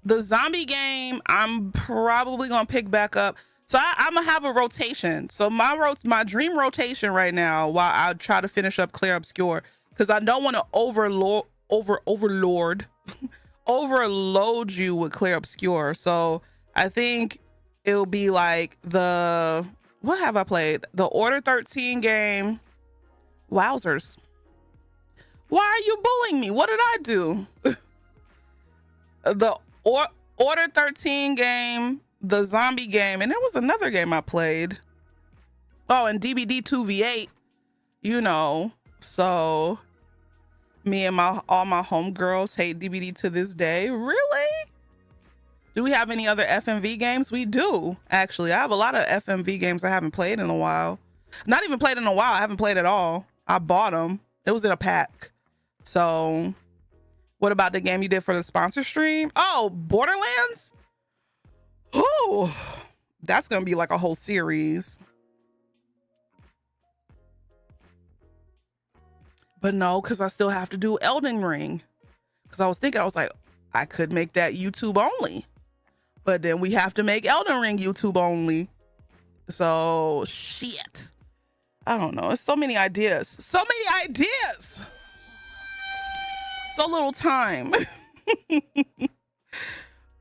The zombie game, I'm probably gonna pick back up. So I'm gonna have a rotation. So my dream rotation right now, while I try to finish up Clair Obscure, because I don't want to overload you with Clair Obscure. So I think it'll be like what have I played? The Order 13 game. Wowzers. Why are you bullying me? What did I do? The Order 13 game, the zombie game, and there was another game I played. Oh, and DBD 2v8, you know. So me and all my homegirls hate DBD to this day. Really? Do we have any other FMV games? We do, actually. I have a lot of FMV games I haven't played in a while. Not even played in a while. I haven't played at all. I bought them. It was in a pack. So what about the game you did for the sponsor stream? Oh, Borderlands? Oh, that's going to be like a whole series. But no, because I still have to do Elden Ring. Because I was thinking, I was like, I could make that YouTube only. But then we have to make Elden Ring YouTube only. So, shit. I don't know. It's so many ideas. So many ideas. So little time.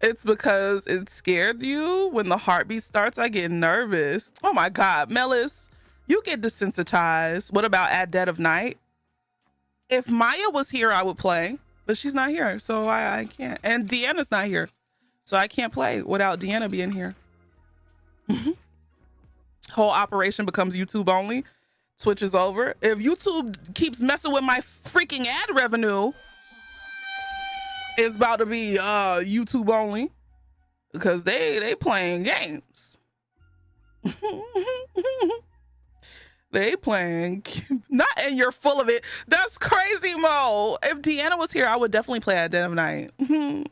It's because it scared you. When the heartbeat starts, I get nervous. Oh my God. Melis, you get desensitized. What about At Dead of Night? If Maya was here, I would play. But she's not here, so I can't. And Deanna's not here, so I can't play without Deanna being here. Whole operation becomes YouTube only. Switches over. If YouTube keeps messing with my freaking ad revenue, it's about to be YouTube only, because they playing games. They playing not, and you're full of it. That's crazy, Mo. If Deanna was here, I would definitely play At Dead of Night. Oh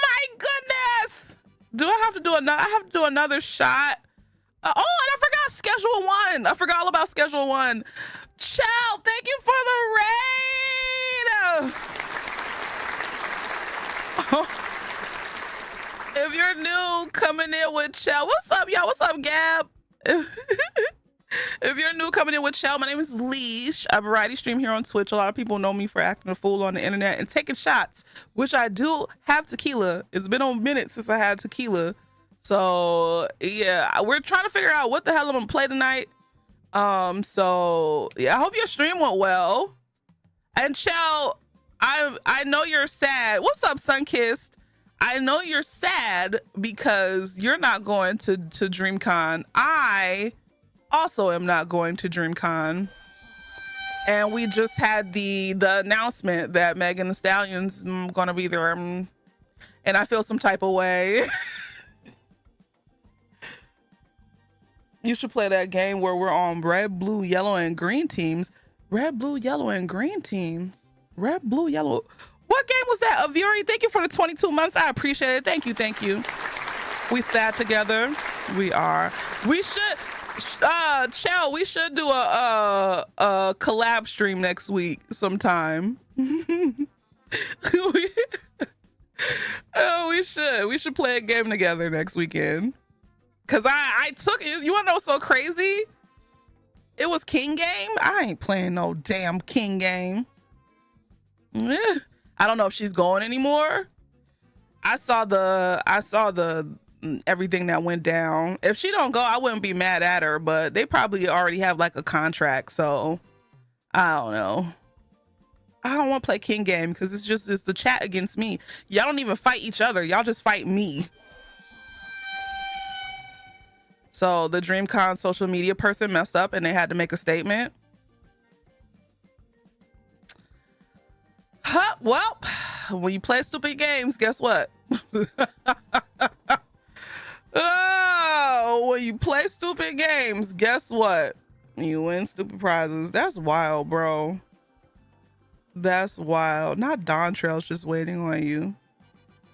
my goodness. Do I have to do another? I have to do another shot. Oh, and I forgot Schedule 1. I forgot all about Schedule 1. Chow, thank you for the raid. If you're new, coming in with Chow, what's up, y'all? What's up, Gab? If you're new, coming in with Chow, my name is Leash. I variety stream here on Twitch. A lot of people know me for acting a fool on the internet and taking shots, which I do have tequila. It's been a minute since I had tequila. So yeah, we're trying to figure out what the hell I'm gonna play tonight. So yeah, I hope your stream went well. And Chow, I know you're sad. What's up, Sunkissed? I know you're sad because you're not going to DreamCon. I also am not going to DreamCon. And we just had the announcement that Megan Thee Stallion's gonna be there. And I feel some type of way. You should play that game where we're on red, blue, yellow, and green teams. Red, blue, yellow, and green teams. Red, blue, yellow. What game was that? Avuri, thank you for the 22 months. I appreciate it. Thank you. Thank you. We sat together. We are. We should, Chow, we should do a collab stream next week sometime. We should. We should play a game together next weekend. Cause I took it. You wanna know what's so crazy? It was King Game. I ain't playing no damn King Game. I don't know if she's going anymore. I saw the everything that went down. If she don't go, I wouldn't be mad at her, but they probably already have like a contract, so I don't know. I don't want to play King Game because it's the chat against me. Y'all don't even fight each other. Y'all just fight me. So the DreamCon social media person messed up and they had to make a statement. Well, when you play stupid games, guess what? Oh, when you play stupid games, guess what? You win stupid prizes. That's wild, bro. That's wild. Not Dawn Trail's just waiting on you.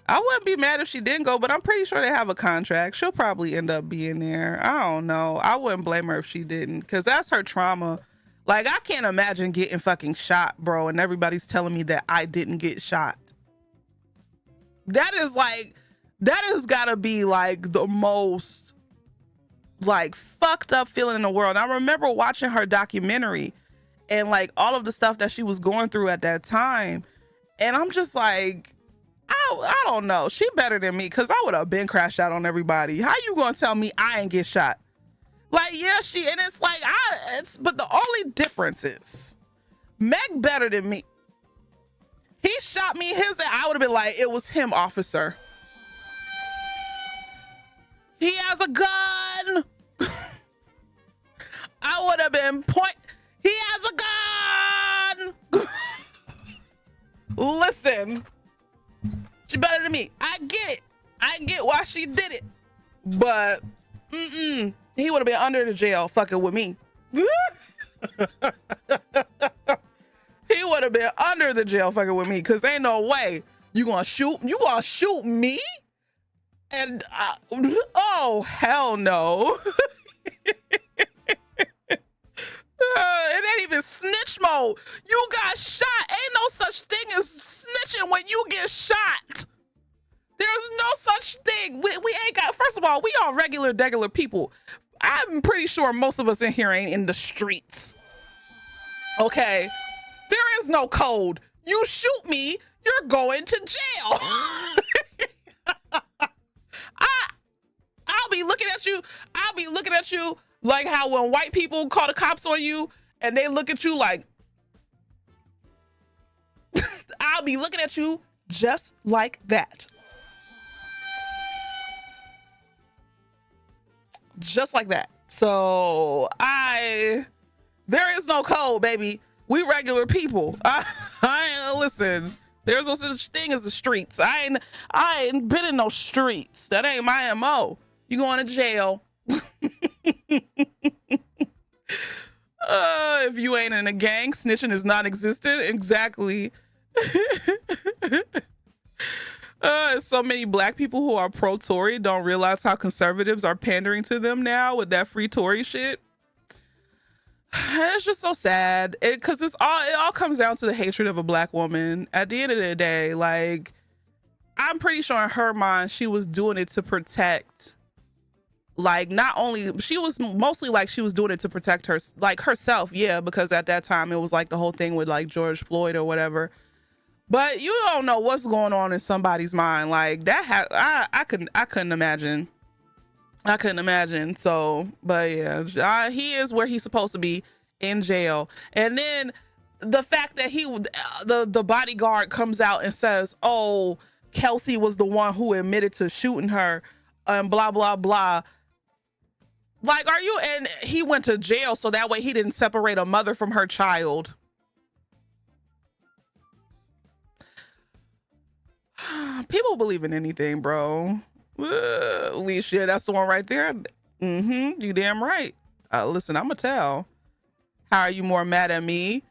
I wouldn't be mad if she didn't go, but I'm pretty sure they have a contract. She'll probably end up being there. I don't know. I wouldn't blame her if she didn't, because that's her trauma. Like, I can't imagine getting fucking shot, bro, and everybody's telling me that I didn't get shot. That has gotta be like the most like fucked up feeling in the world. I remember watching her documentary and like all of the stuff that she was going through at that time. And I'm just like, I don't know. She better than me, because I would have been crashed out on everybody. How you gonna tell me I ain't get shot? Like, yeah, and it's like, but the only difference is Meg better than me. He shot me I would have been like, it was him, officer. He has a gun. I would have been he has a gun. Listen, she better than me. I get it. I get why she did it. But he would have been under the jail fucking with me. He would have been under the jail fucking with me, because ain't no way you gonna shoot me. And oh hell no. It ain't even snitch mode. You got shot. Ain't no such thing as snitching when you get shot. There's no such thing. We ain't got, first of all, we all regular people. I'm pretty sure most of us in here ain't in the streets. Okay? There is no code. You shoot me, you're going to jail. I'll be looking at you. I'll be looking at you like how when white people call the cops on you and they look at you like, I'll be looking at you just like that. Just like that. So there is no code, baby. We regular people. Listen, there's no such thing as the streets. I ain't been in no streets. That ain't my MO. You going to jail. If you ain't in a gang, snitching is non-existent. Exactly. So many black people who are pro-Tory don't realize how conservatives are pandering to them now with that free Tory shit. It's just so sad, because it all comes down to the hatred of a black woman. At the end of the day, like, I'm pretty sure in her mind she was doing it to protect, like, not only, she was mostly like she was doing it to protect her, like, herself, yeah, because at that time it was like the whole thing with like George Floyd or whatever. But you don't know what's going on in somebody's mind. Like that I couldn't imagine. I couldn't imagine. So, but yeah, he is where he's supposed to be, in jail. And then the fact that the bodyguard comes out and says, "Oh, Kelsey was the one who admitted to shooting her," and blah blah blah. Like, are you? And he went to jail so that way he didn't separate a mother from her child. People believe in anything, bro. Alicia, that's the one right there. You damn right. Listen, I'ma tell. How are you more mad at me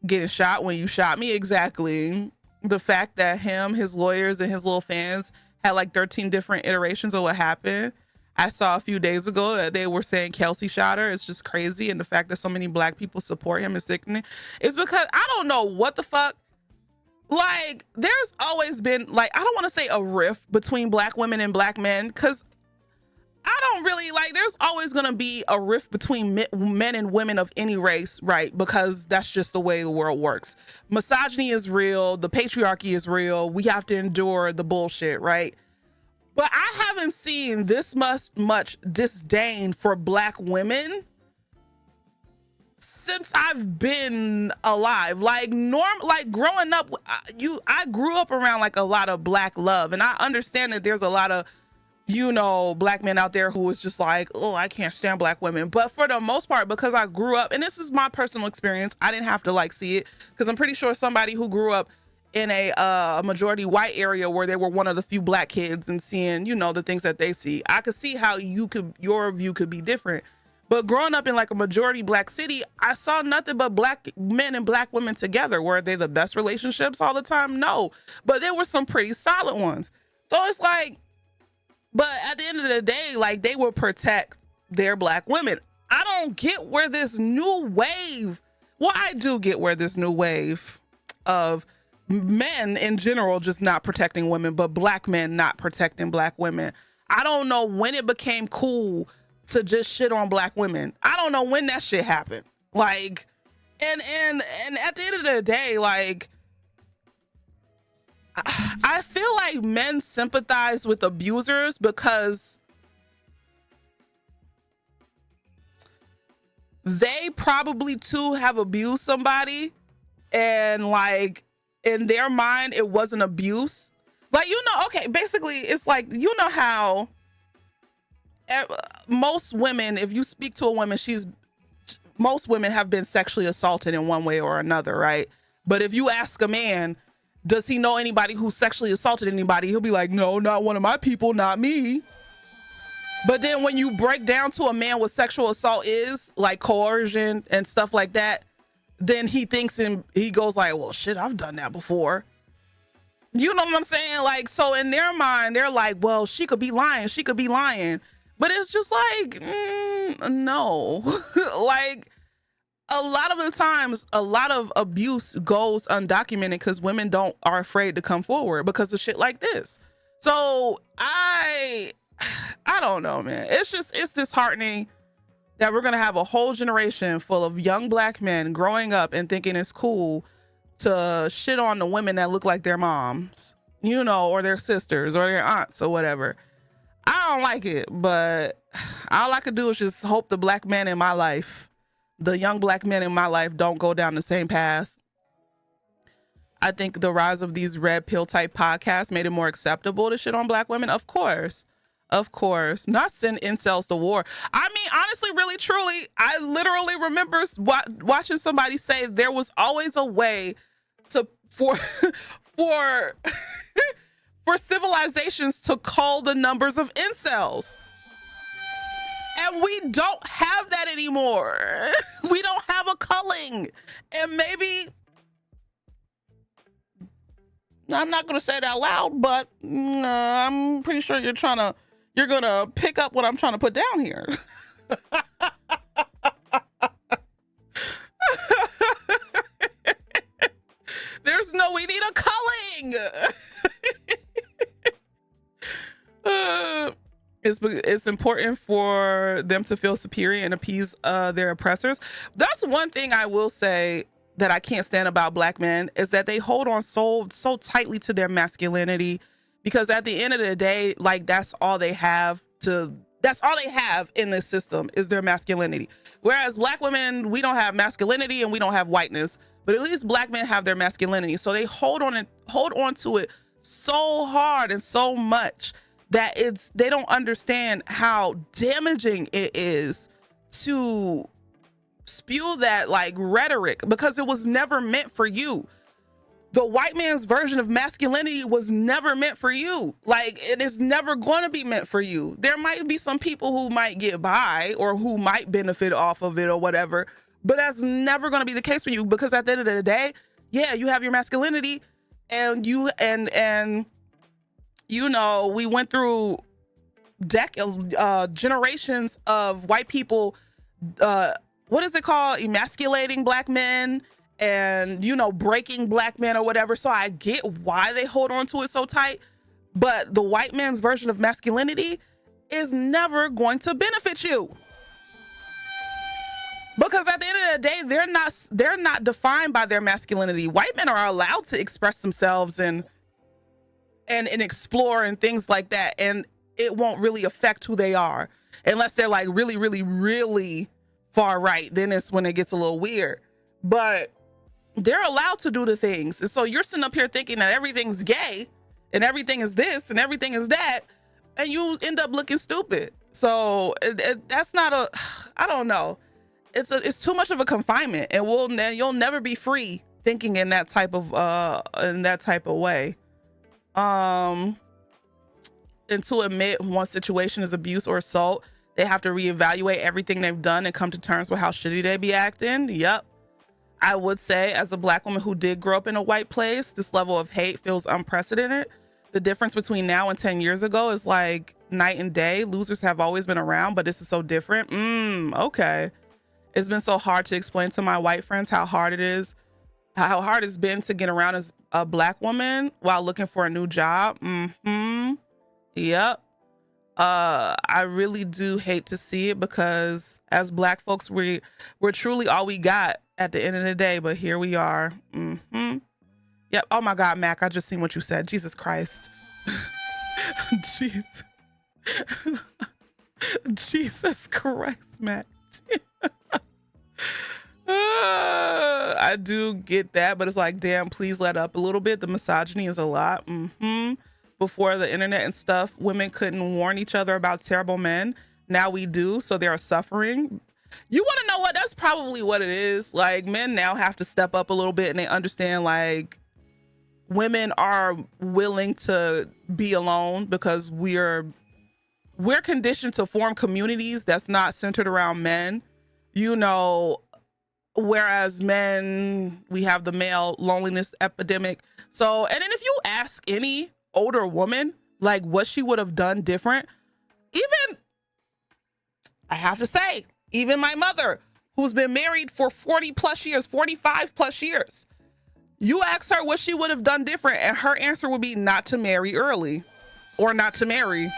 getting shot when you shot me? Exactly. The fact that his lawyers, and his little fans had like 13 different iterations of what happened. I saw a few days ago that they were saying Kelsey shot her. It's just crazy. And the fact that so many black people support him is sickening. It's because I don't know what the fuck. Like, there's always been, like, I don't want to say a rift between black women and black men, because I don't really, like, there's always going to be a rift between men and women of any race, right? Because that's just the way the world works. Misogyny is real. The patriarchy is real. We have to endure the bullshit, right? But I haven't seen this much disdain for black women since I've been alive. Like growing up, I grew up around like a lot of black love, and I understand that there's a lot of, black men out there who was just like, oh, I can't stand black women. But for the most part, because I grew up, and this is my personal experience, I didn't have to like see it, because I'm pretty sure somebody who grew up in a majority white area where they were one of the few black kids and seeing, the things that they see, I could see how your view could be different. But growing up in like a majority black city, I saw nothing but black men and black women together. Were they the best relationships all the time? No. But there were some pretty solid ones. So it's like, but at the end of the day, like, they will protect their black women. I don't get where this new wave, well, I do get where this new wave of men in general just not protecting women, but black men not protecting black women. I don't know when it became cool to just shit on black women. I don't know when that shit happened. Like, and at the end of the day, like, I feel like men sympathize with abusers because they probably too have abused somebody, and like in their mind it wasn't abuse. Like, you know, okay, basically it's like, you know how most women, if you speak to a woman, most women have been sexually assaulted in one way or another, right? But if you ask a man, does he know anybody who sexually assaulted anybody, he'll be like, no, not one of my people, not me. But then when you break down to a man what sexual assault is, like coercion and stuff like that, then he thinks, and he goes like, well, shit, I've done that before. You know what I'm saying? Like, so in their mind, they're like, well, she could be lying. She could be lying. But it's just like, no. Like, a lot of the times, a lot of abuse goes undocumented because women are afraid to come forward because of shit like this. So I don't know, man. It's disheartening that we're going to have a whole generation full of young black men growing up and thinking it's cool to shit on the women that look like their moms, you know, or their sisters or their aunts or whatever. I don't like it, but all I could do is just hope the black men in my life, the young black men in my life, don't go down the same path. I think the rise of these red pill type podcasts made it more acceptable to shit on black women. Of course, not send incels to war. I mean, honestly, really, truly, I literally remember watching somebody say there was always a way for civilizations to cull the numbers of incels. And we don't have that anymore. We don't have a culling. And maybe, I'm not going to say it out loud, but I'm pretty sure you're going to pick up what I'm trying to put down here. We need a culling. It's important for them to feel superior and appease their oppressors. That's one thing I will say that I can't stand about black men, is that they hold on so tightly to their masculinity, because at the end of the day, like, that's all they have in this system is their masculinity. Whereas black women, we don't have masculinity and we don't have whiteness, but at least black men have their masculinity. So they hold on to it so hard and so much that they don't understand how damaging it is to spew that like rhetoric, because it was never meant for you. The white man's version of masculinity was never meant for you. Like, it is never going to be meant for you. There might be some people who might get by or who might benefit off of it or whatever, but that's never going to be the case for you, because at the end of the day, yeah, you have your masculinity, and you know, we went through generations of white people, what is it called? Emasculating black men and, you know, breaking black men or whatever. So I get why they hold on to it so tight, but the white man's version of masculinity is never going to benefit you. Because at the end of the day, they're not defined by their masculinity. White men are allowed to express themselves and explore and things like that, and it won't really affect who they are, unless they're like really, really, really far right. Then it's when it gets a little weird. But they're allowed to do the things. And so you're sitting up here thinking that everything's gay and everything is this and everything is that, and you end up looking stupid. So that's not I don't know. It's too much of a confinement, and you'll never be free thinking in that type of way. And to admit one situation is abuse or assault, they have to reevaluate everything they've done and come to terms with how shitty they be acting. Yep. I would say, as a black woman who did grow up in a white place, this level of hate feels unprecedented. The difference between now and 10 years ago is like night and day. Losers have always been around, but this is so different. Okay. It's been so hard to explain to my white friends how hard it's been to get around as a black woman while looking for a new job. Yep. I really do hate to see it, because as black folks, we're truly all we got at the end of the day, but here we are. Yep. Oh my God, Mac, I just seen what you said. Jesus Christ. Jeez. Jesus Christ, Mac. I do get that, but it's like, damn, please let up a little bit. The misogyny is a lot. Before the internet and stuff, women couldn't warn each other about terrible men. Now we do, so they are suffering. You want to know what? That's probably what it is. Like, men now have to step up a little bit, and they understand, like, women are willing to be alone because we're conditioned to form communities that's not centered around men, you know, whereas men, we have the male loneliness epidemic. So, and then if you ask any older woman, like, what she would have done different, even, I have to say, even my mother, who's been married for 40 plus years, 45 plus years, you ask her what she would have done different, and her answer would be not to marry early or not to marry.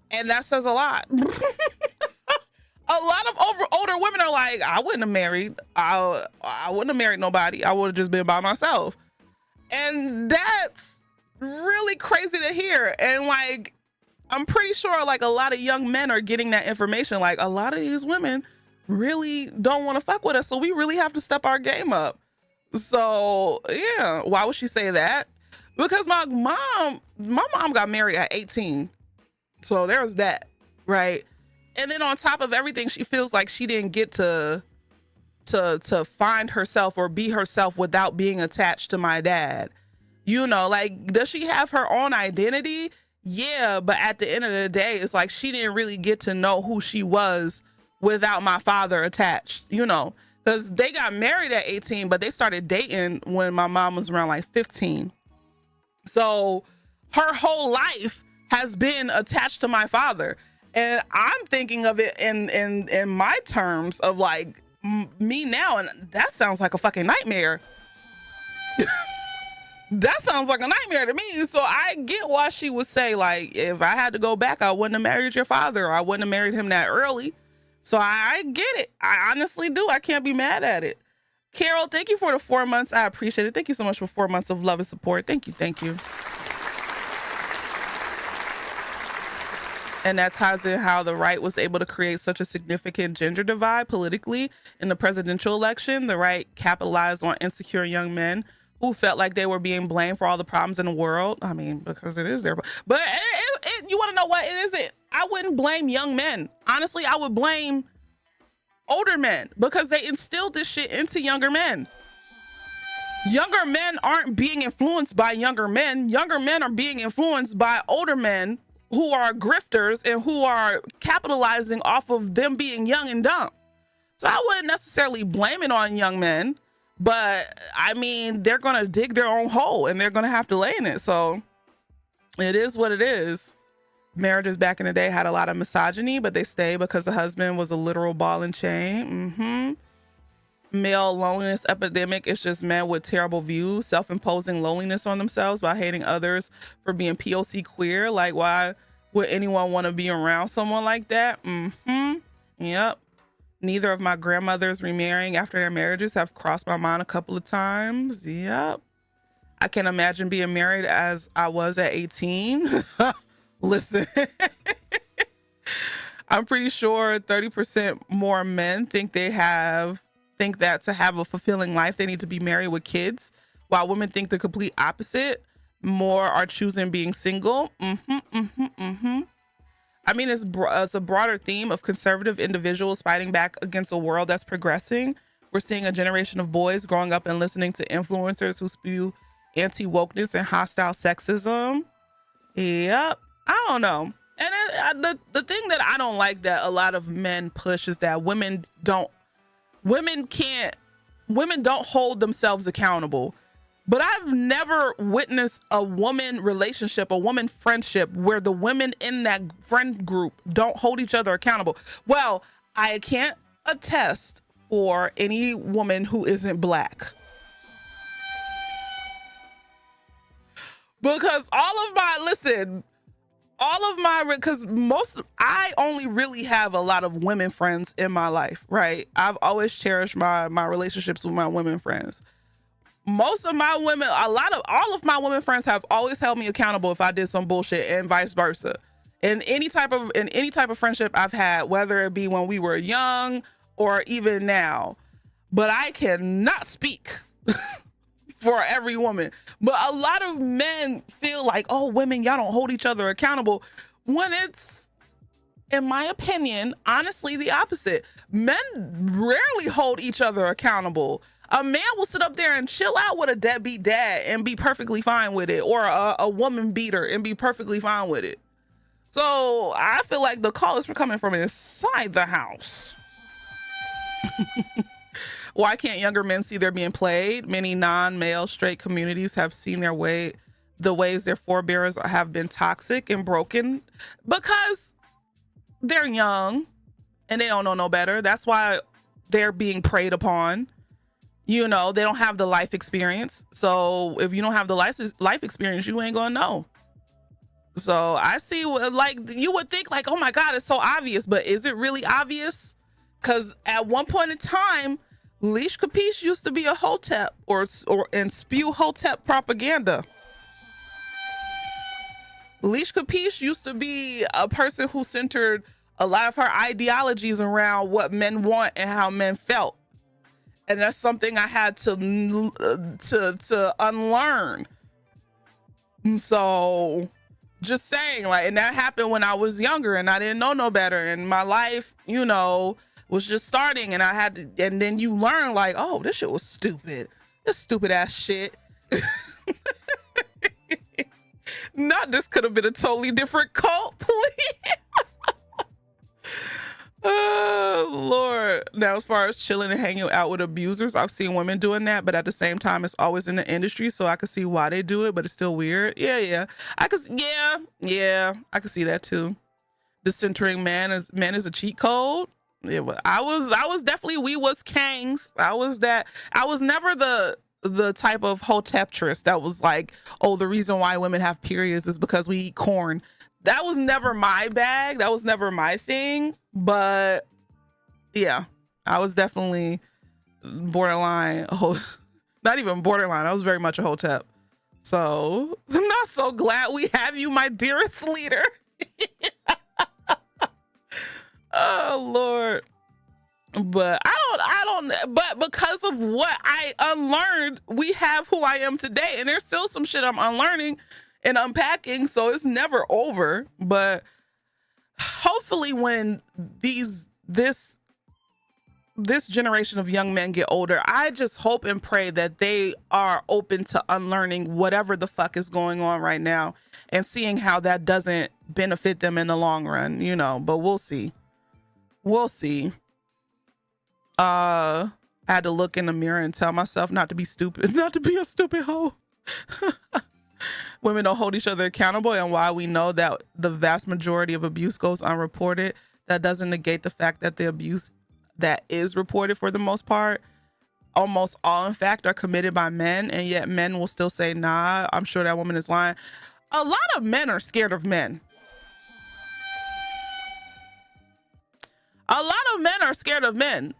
And that says a lot. A lot of older women are like, I wouldn't have married. I wouldn't have married nobody. I would have just been by myself. And that's really crazy to hear. And like, I'm pretty sure like a lot of young men are getting that information. Like, a lot of these women really don't want to fuck with us, so we really have to step our game up. So yeah, why would she say that? Because my mom got married at 18, so there's that, right? And then on top of everything, she feels like she didn't get to find herself or be herself without being attached to my dad. You know, like, does she have her own identity? Yeah, but at the end of the day, it's like she didn't really get to know who she was without my father attached, you know, because they got married at 18, but they started dating when my mom was around like 15. So her whole life has been attached to my father. And I'm thinking of it in my terms of like me now, and that sounds like a fucking nightmare. That sounds like a nightmare to me. So I get why she would say, like, if I had to go back, I wouldn't have married your father, or I wouldn't have married him that early. So I get it. I honestly do. I can't be mad at it. Carol, thank you for the 4 months. I appreciate it. Thank you so much for 4 months of love and support. Thank you. Thank you. And that ties in how the right was able to create such a significant gender divide politically in the presidential election. The right capitalized on insecure young men who felt like they were being blamed for all the problems in the world. I mean, because it is there. But you want to know what? It isn't. I wouldn't blame young men. Honestly, I would blame older men, because they instilled this shit into younger men. Younger men aren't being influenced by younger men. Younger men are being influenced by older men who are grifters and who are capitalizing off of them being young and dumb. So I wouldn't necessarily blame it on young men, but I mean, they're going to dig their own hole and they're going to have to lay in it. So it is what it is. Marriages back in the day had a lot of misogyny, but they stayed because the husband was a literal ball and chain. Male loneliness epidemic is just men with terrible views, self-imposing loneliness on themselves by hating others for being POC queer. Like, why would anyone want to be around someone like that? Yep. Neither of my grandmothers remarrying after their marriages have crossed my mind a couple of times. Yep. I can't imagine being married as I was at 18. Listen, I'm pretty sure 30% more men think that to have a fulfilling life, they need to be married with kids, while women think the complete opposite. More are choosing being single. I mean, it's a broader theme of conservative individuals fighting back against a world that's progressing. We're seeing a generation of boys growing up and listening to influencers who spew anti-wokeness and hostile sexism. Yep. I don't know. And the thing that I don't like that a lot of men push is that women don't hold themselves accountable. But I've never witnessed a woman relationship, a woman friendship, where the women in that friend group don't hold each other accountable. Well, I can't attest for any woman who isn't black. because because I only really have a lot of women friends in my life, right? I've always cherished my relationships with my women friends. Most of my women, all of my women friends have always held me accountable if I did some bullshit, and vice versa. In any type of friendship I've had, whether it be when we were young or even now. But I cannot speak for every woman. But a lot of men feel like, oh, women, y'all don't hold each other accountable, when it's, in my opinion, honestly, the opposite. Men rarely hold each other accountable. A man will sit up there and chill out with a deadbeat dad and be perfectly fine with it, or a woman beater and be perfectly fine with it. So I feel like the call is coming from inside the house. Why can't younger men see they're being played? Many non-male straight communities have seen the ways their forebears have been toxic and broken because they're young and they don't know no better. That's why they're being preyed upon. You know, they don't have the life experience. So if you don't have the life experience, you ain't gonna know. So I see, like, you would think like, oh my God, it's so obvious, but is it really obvious? Because at one point in time, Leash Capiche used to be a hotep and spew hotep propaganda. Leash Capiche used to be a person who centered a lot of her ideologies around what men want and how men felt. And that's something I had to unlearn. So just saying, like, and that happened when I was younger and I didn't know no better. And my life, you know, was just starting, and I had to, and then you learn like, oh, this shit was stupid. This stupid ass shit. Not this could have been a totally different cult, please. Oh Lord. Now, as far as chilling and hanging out with abusers, I've seen women doing that, but at the same time, it's always in the industry, so I could see why they do it, but it's still weird. Yeah. I could see that too. The centering men is a cheat code. Yeah, I was definitely, we was kangs. I was never the type of hoteptress that was like, oh, the reason why women have periods is because we eat corn. That was never my bag. That was never my thing. But yeah, I was definitely borderline. Not even borderline. I was very much a hotep. So I'm not so glad we have you, my dearest leader. Oh Lord. But but because of what I unlearned, we have who I am today, and there's still some shit I'm unlearning and unpacking, so it's never over. But hopefully when this generation of young men get older, I just hope and pray that they are open to unlearning whatever the fuck is going on right now and seeing how that doesn't benefit them in the long run, you know. But we'll see. I had to look in the mirror and tell myself not to be stupid, not to be a stupid hoe. Women don't hold each other accountable, and while we know that the vast majority of abuse goes unreported, that doesn't negate the fact that the abuse that is reported, for the most part, almost all in fact, are committed by men, and yet men will still say, nah, I'm sure that woman is lying. A lot of men are scared of men. A lot of men are scared of men.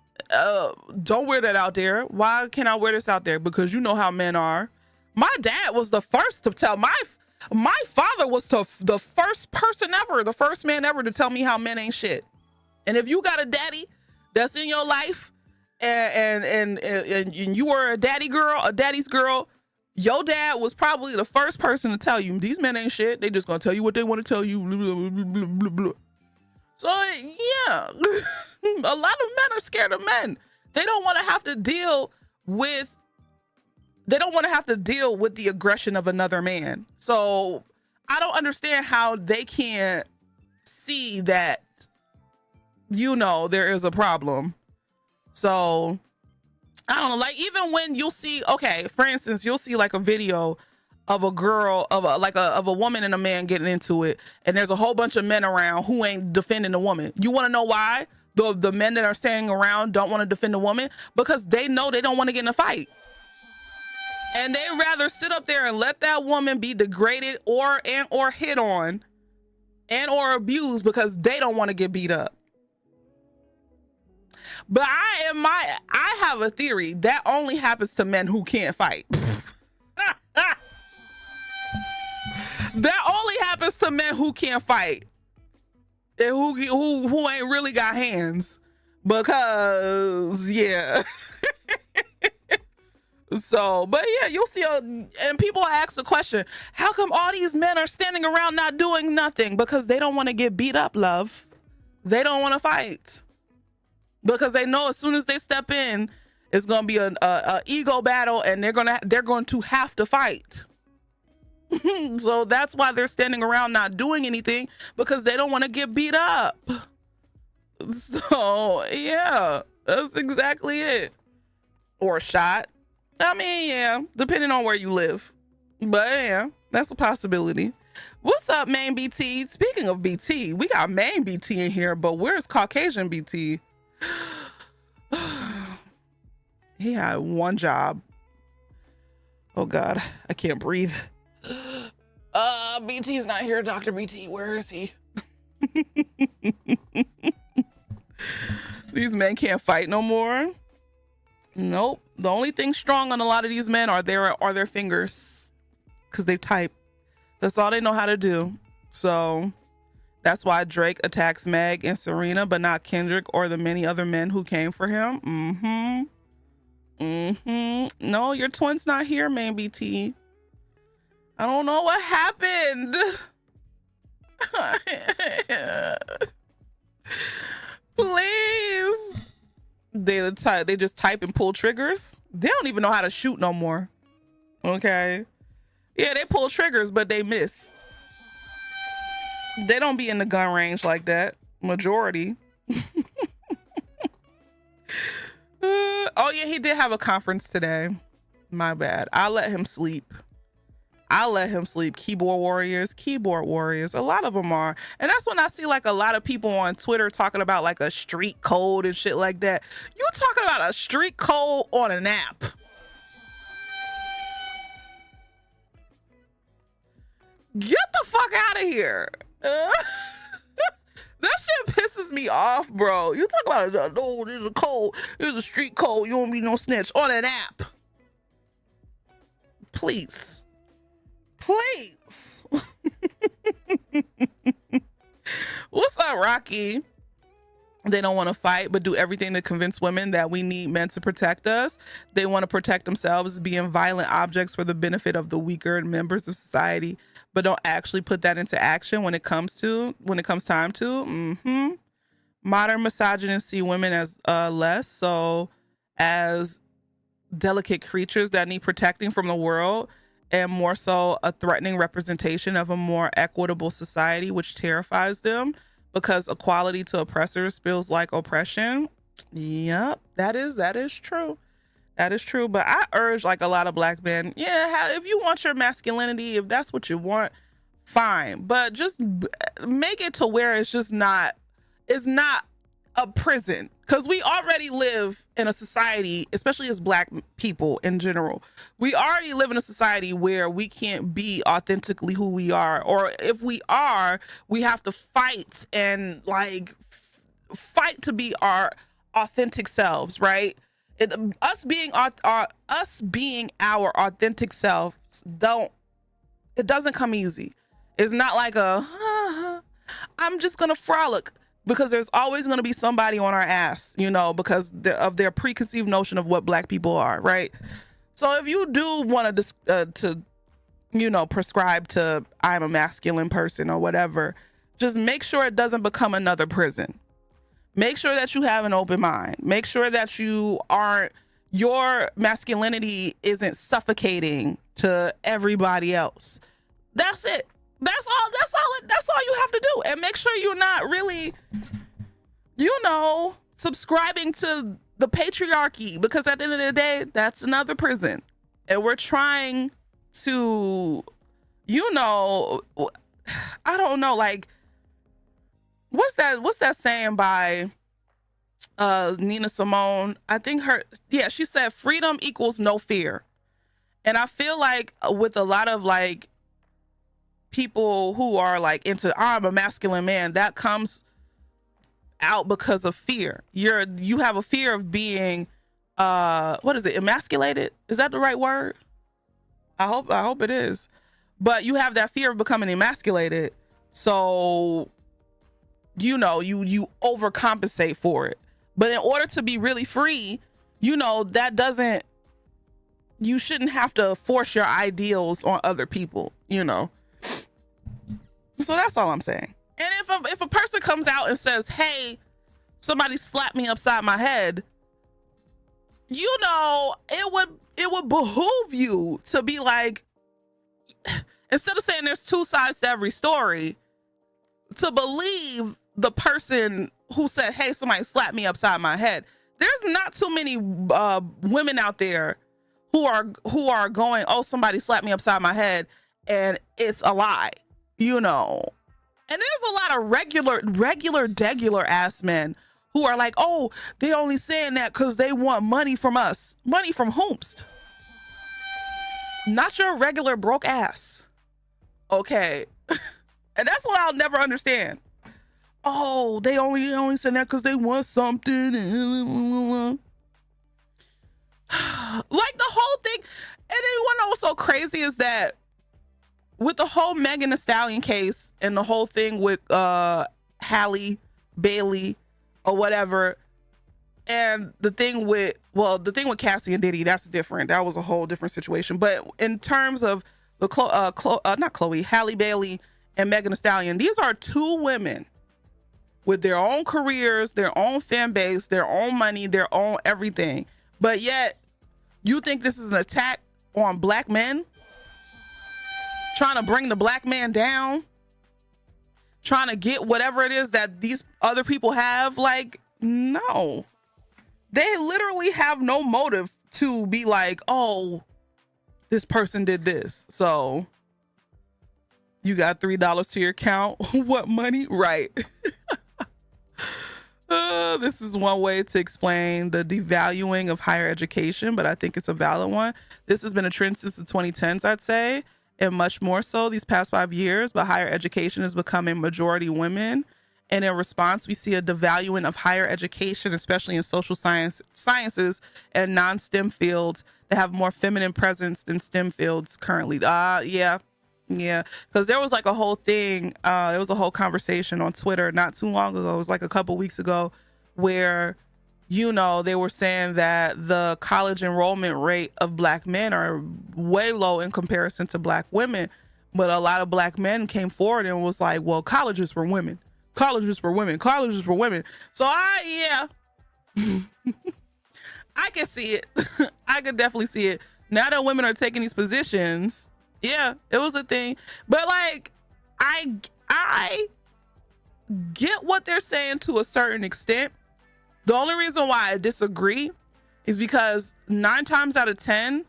Don't wear that out there. Why can't I wear this out there? Because you know how men are. My dad was the first to tell my father was the first person ever, the first man ever to tell me how men ain't shit. And if you got a daddy that's in your life and you were a daddy's girl, your dad was probably the first person to tell you these men ain't shit. They just gonna tell you what they want to tell you. Blah, blah, blah, blah, blah, blah. So yeah, a lot of men are scared of men. They don't want to have to deal with the aggression of another man. So I don't understand how they can't see that, you know, there is a problem. So I don't know, like, even when you'll see, okay, for instance, you'll see like a video of a girl, of a woman and a man getting into it, and there's a whole bunch of men around who ain't defending the woman. You want to know why the men that are standing around don't want to defend the woman? Because they know they don't want to get in a fight. And they rather sit up there and let that woman be degraded or hit on and or abused because they don't want to get beat up. But I have a theory that only happens to men who can't fight. That only happens to men who can't fight and who ain't really got hands. Because yeah. So, but yeah, you'll see, and people ask the question, how come all these men are standing around not doing nothing? Because they don't want to get beat up, love. They don't want to fight. Because they know as soon as they step in, it's going to be a ego battle, and they're going to have to fight. So that's why they're standing around not doing anything, because they don't want to get beat up. So yeah, that's exactly it. Or shot. I mean, yeah, depending on where you live. But yeah, that's a possibility. What's up, main BT? Speaking of BT, we got main BT in here, but where's Caucasian BT? He had one job. Oh God, I can't breathe. BT's not here. Dr. BT, where is he? These men can't fight no more. Nope. The only thing strong on a lot of these men are their fingers, because they type. That's all they know how to do. So that's why Drake attacks Meg and Serena, but not Kendrick or the many other men who came for him. No, your twin's not here, man, BT. I don't know what happened. Please. They just type and pull triggers. They don't even know how to shoot no more. Okay. Yeah, they pull triggers, but they miss. They don't be in the gun range like that. Majority. Oh yeah, he did have a conference today. My bad. I'll let him sleep. Keyboard warriors. A lot of them are. And that's when I see like a lot of people on Twitter talking about like a street code and shit like that. You talking about a street code on an app. Get the fuck out of here. That shit pisses me off, bro. You talk about, oh, there's a code. There's a street code. You don't be no snitch on an app. Please. What's up, Rocky? They don't want to fight, but do everything to convince women that we need men to protect us. They want to protect themselves, being violent objects for the benefit of the weaker members of society, but don't actually put that into action when it comes time to. Modern misogynists see women as less so as delicate creatures that need protecting from the world, and more so a threatening representation of a more equitable society, which terrifies them because equality to oppressors feels like oppression. Yep, that is true. That is true. But I urge like a lot of black men, yeah, if you want your masculinity, if that's what you want, fine. But just make it to where it's not a prison. Because we already live in a society, especially as black people in general, we already live in a society where we can't be authentically who we are. Or if we are, we have to fight and like fight to be our authentic selves, right? Us being our authentic selves, it doesn't come easy. It's not like I'm just gonna frolic. Because there's always going to be somebody on our ass, because of their preconceived notion of what black people are, right? So if you do want to prescribe to I'm a masculine person or whatever, just make sure it doesn't become another prison. Make sure that you have an open mind. Make sure that your masculinity isn't suffocating to everybody else. That's it. That's all you have to do. And make sure you're not really, subscribing to the patriarchy, because at the end of the day, that's another prison. And we're trying to, I don't know, like, what's that saying by Nina Simone? I think she said freedom equals no fear. And I feel like with a lot of like people who are like into I'm a masculine man, that comes out because of fear. You have a fear of being what is it, emasculated? Is that the right word? I hope it is. But you have that fear of becoming emasculated. So you overcompensate for it. But in order to be really free, that you shouldn't have to force your ideals on other people, So that's all I'm saying. And if a person comes out and says, hey, somebody slapped me upside my head, it would behoove you to be like, instead of saying there's two sides to every story, to believe the person who said, hey, somebody slapped me upside my head. There's not too many women out there who are going, oh, somebody slapped me upside my head, and it's a lie, And there's a lot of regular degular ass men who are like, oh, they only saying that because they want money from us. Money from whomst? Not your regular broke ass. Okay. And that's what I'll never understand. Oh, they only saying that because they want something. Like the whole thing. And then you want to know what's so crazy is that with the whole Megan Thee Stallion case and the whole thing with Halle Bailey or whatever, and the thing with Cassie and Diddy, that's different. That was a whole different situation. But in terms of the Halle Bailey and Megan Thee Stallion, these are two women with their own careers, their own fan base, their own money, their own everything. But yet, you think this is an attack on black men? Trying to bring the black man down? Trying to get whatever it is that these other people have? Like, no. They literally have no motive to be like, oh, this person did this. So, you got $3 to your account. What money? Right. This is one way to explain the devaluing of higher education, but I think it's a valid one. This has been a trend since the 2010s, I'd say, and much more so these past 5 years, but higher education is becoming majority women. And in response, we see a devaluing of higher education, especially in social sciences and non-STEM fields that have more feminine presence than STEM fields currently. Yeah, because there was like a whole thing, there was a whole conversation on Twitter not too long ago, it was like a couple weeks ago, where, they were saying that the college enrollment rate of black men are way low in comparison to black women. But a lot of black men came forward and was like, well, colleges for women. Colleges for women. Colleges for women. So I can see it. I could definitely see it. Now that women are taking these positions, yeah, it was a thing. But like, I get what they're saying to a certain extent. The only reason why I disagree is because 9 times out of 10,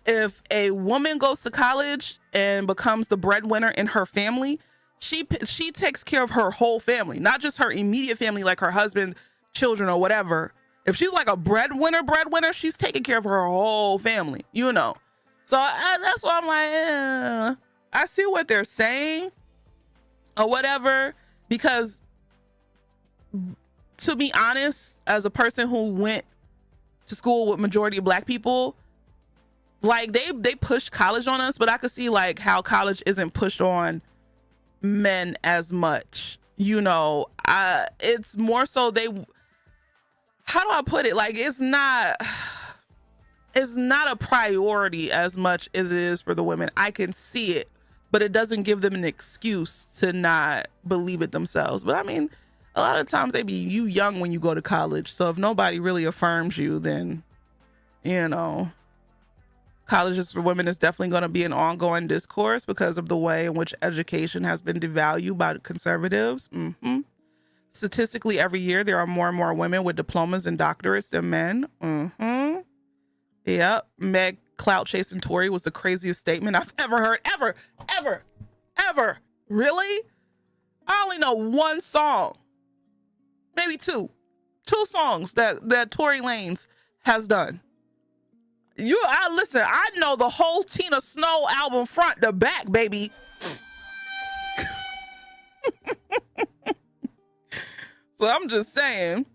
if a woman goes to college and becomes the breadwinner in her family, she takes care of her whole family, not just her immediate family, like her husband, children, or whatever. If she's like a breadwinner, she's taking care of her whole family, So that's why I'm like, I see what they're saying or whatever, because to be honest, as a person who went to school with majority of black people, like they push college on us, but I could see like how college isn't pushed on men as much. It's more so how do I put it? Like it's not a priority as much as it is for the women. I can see it, but it doesn't give them an excuse to not believe it themselves. But I mean, a lot of times you young when you go to college. So if nobody really affirms you, then, colleges for women is definitely going to be an ongoing discourse because of the way in which education has been devalued by conservatives. Statistically, every year, there are more and more women with diplomas and doctorates than men. Yep. Meg clout chasing Tory was the craziest statement I've ever heard. Ever. Really? I only know one song. Maybe two songs that Tory Lanez has done. Listen, I know the whole Tina Snow album front to back, baby. So I'm just saying,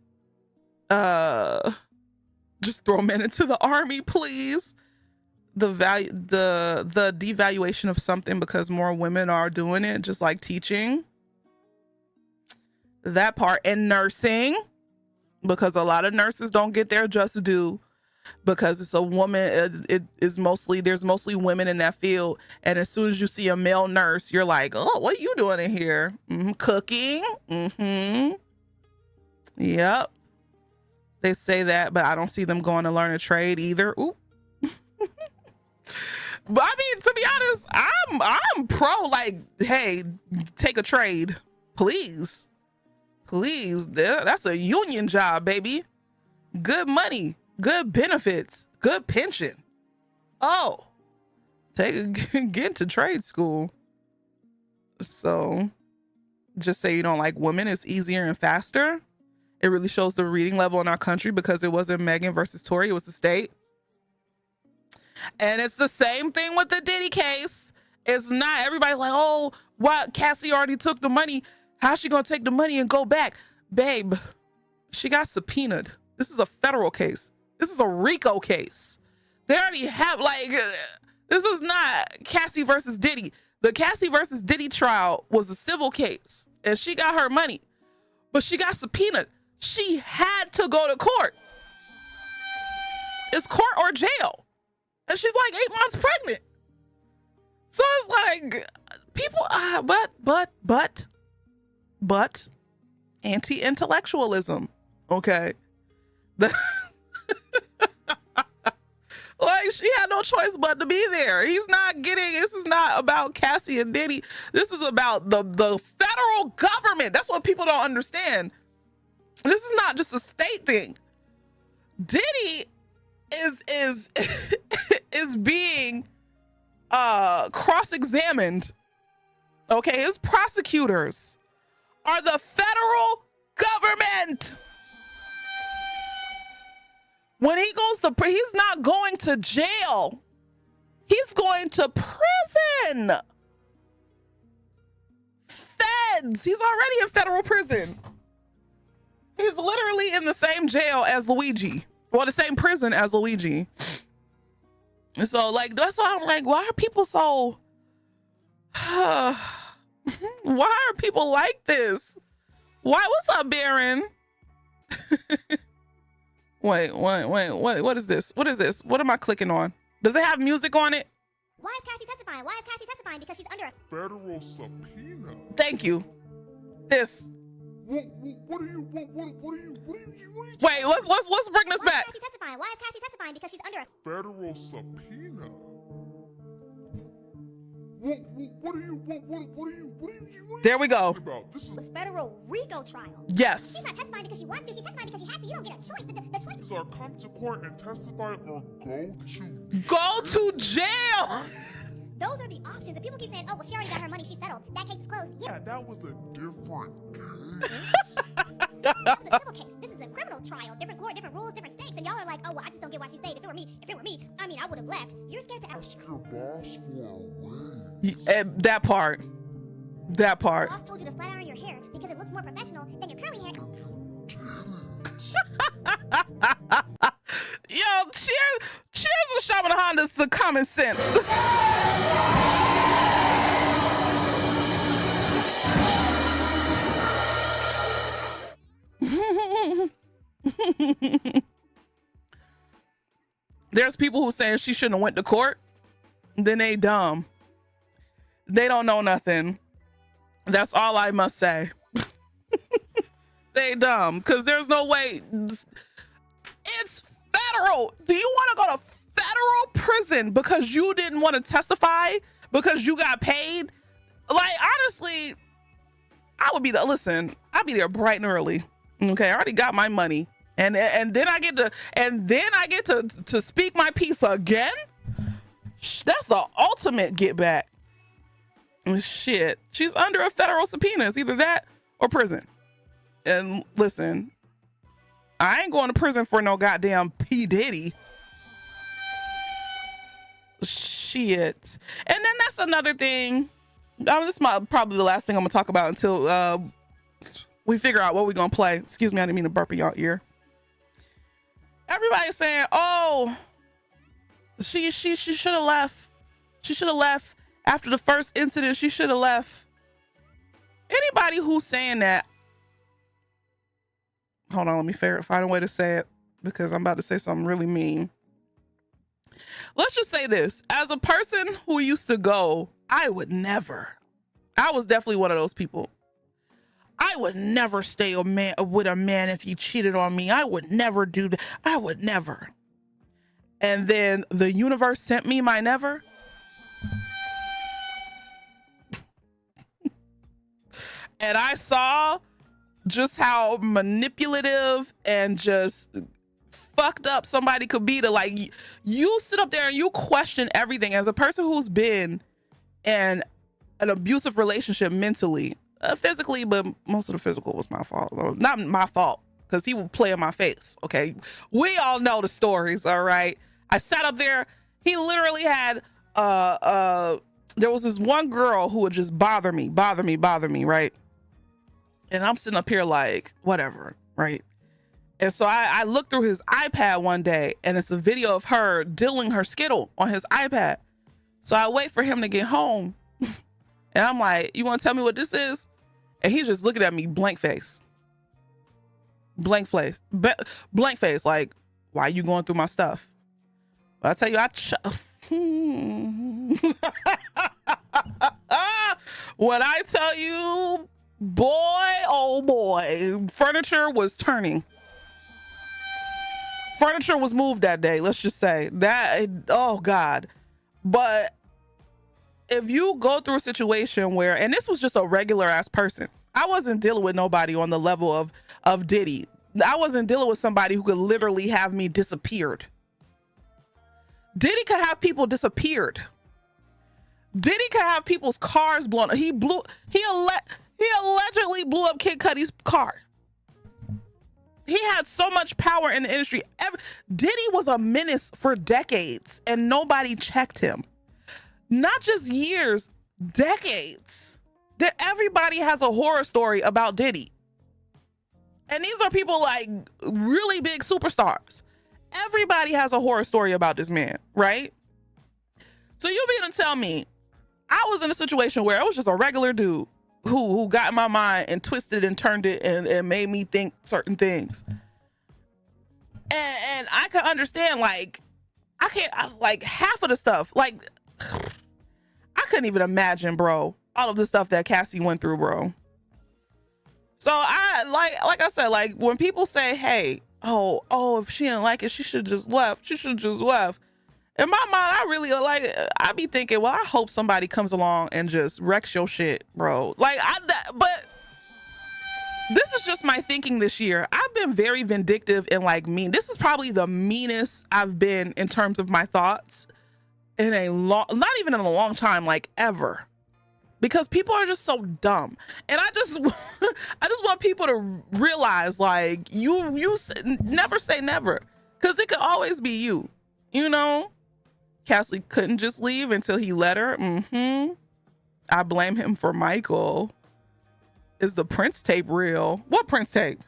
just throw men into the army, please. The devaluation of something because more women are doing it, just like teaching. That part. And nursing, because a lot of nurses don't get their just due because it's a woman. There's mostly women in that field. And as soon as you see a male nurse, you're like, oh, what are you doing in here? Cooking. Yep. They say that, but I don't see them going to learn a trade either. Ooh. But I mean, to be honest, I'm pro, like, hey, take a trade, please. That's a union job, baby. Good money, good benefits, good pension. Oh, get into trade school. So just say you don't like women, it's easier and faster. It really shows the reading level in our country because it wasn't Megan versus Tory, it was the state. And it's the same thing with the Diddy case. It's not, everybody's like, oh, what? Cassie already took the money. How's she gonna take the money and go back? Babe, she got subpoenaed. This is a federal case. This is a RICO case. They already have, like, this is not Cassie versus Diddy. The Cassie versus Diddy trial was a civil case and she got her money, but she got subpoenaed. She had to go to court. It's court or jail. And she's like 8 months pregnant. So it's like people, but anti-intellectualism. Okay. Like she had no choice but to be there. He's not getting, this is not about Cassie and Diddy. This is about the federal government. That's what people don't understand. This is not just a state thing. Diddy is being cross-examined. Okay, his prosecutors are the federal government. When he goes to, he's not going to jail. He's going to prison. Feds. He's already in federal prison. He's literally in the same jail as Luigi. Well, the same prison as Luigi. And so, like, that's why I'm like, why are people so... why are people like this? Why? What's up, Baron? Wait, what is this? What is this? What am I clicking on? Does it have music on it? Why is Cassie testifying? Why is Cassie testifying? Because she's under a Federal subpoena. Thank you. This. What are you? Wait, let's bring this back. Why is Cassie testifying? Why is Cassie testifying? Because she's under a Federal subpoena. What are you? There we go. About? This is federal RICO trial. Yes. She's not testifying because she wants to. She's testifying because she has to. You don't get a choice. The choice is either come to court and testify or go to jail. Those are the options. If people keep saying, "Oh, well, she already got her money. She settled. That case is closed." Yeah, that was a different case. That was a civil case. This is a criminal trial. Different court, different rules, different stakes. And y'all are like, "Oh, well, I just don't get why she stayed. If it were me, I mean, I would have left." You're scared to ask your boss for a win. That part. Your boss told you to flat iron your hair because it looks more professional than your curly hair. Yo, cheers to Shaman Hondas to common sense. There's people who saying she shouldn't have went to court. Then they dumb. They don't know nothing. That's all I must say. They dumb, because there's no way. It's federal. Do you want to go to federal prison because you didn't want to testify because you got paid? Like, honestly, I would be there. Listen, I'd be there bright and early. Okay, I already got my money, and then I get to speak my piece again. That's the ultimate get back. Shit, she's under a federal subpoena. It's either that or prison. And listen, I ain't going to prison for no goddamn P. Diddy. Shit. And then that's another thing. This is probably the last thing I'm gonna talk about until we figure out what we're gonna play. Excuse me, I didn't mean to burp in y'all ear. Everybody's saying, oh, she should have left. She should have left after the first incident. She should have left. Anybody who's saying that, hold on, let me find a way to say it, because I'm about to say something really mean. Let's just say this. As a person who used to go, I was definitely one of those people. I would never stay with a man if he cheated on me. I would never do that. I would never. And then the universe sent me my never. And I saw just how manipulative and just fucked up somebody could be to, like, you sit up there and you question everything. As a person who's been in an abusive relationship mentally, physically, but most of the physical was my fault. Well, not my fault, because he would play in my face. Okay, we all know the stories. All right, I sat up there. He literally had there was this one girl who would just bother me, right? And I'm sitting up here like, whatever, right? And so I looked through his iPad one day, and it's a video of her diddling her Skittle on his iPad. So I wait for him to get home, and I'm like, you want to tell me what this is? And he's just looking at me blank face. Blank face, like, why are you going through my stuff? But I tell you, when I tell you, boy, oh boy, furniture was turning. Furniture was moved that day. Let's just say that. Oh God. But if you go through a situation where, and this was just a regular ass person, I wasn't dealing with nobody on the level of Diddy. I wasn't dealing with somebody who could literally have me disappeared. Diddy could have people disappeared. Diddy could have people's cars blown up. He allegedly blew up Kid Cudi's car. He had so much power in the industry. Diddy was a menace for decades, and nobody checked him. Not just years, decades. That everybody has a horror story about Diddy. And these are people like really big superstars. Everybody has a horror story about this man, right? So you mean to tell me I was in a situation where I was just a regular dude who got in my mind and twisted and turned it and made me think certain things. And I can understand, like, like half of the stuff, like, I couldn't even imagine, bro, all of the stuff that Cassie went through, bro. So I, like I said, like, when people say, hey, oh, if she didn't like it, she should just left. She should just left. In my mind, I be thinking, well, I hope somebody comes along and just wrecks your shit, bro. Like, but this is just my thinking this year. I've been very vindictive and like mean. This is probably the meanest I've been in terms of my thoughts in not even in a long time, like ever. Because people are just so dumb. And I just want people to realize, like, you never say never. Because it could always be you, you know? Cassie couldn't just leave until he let her. I blame him for Michael. Is the Prince tape real? What Prince tape?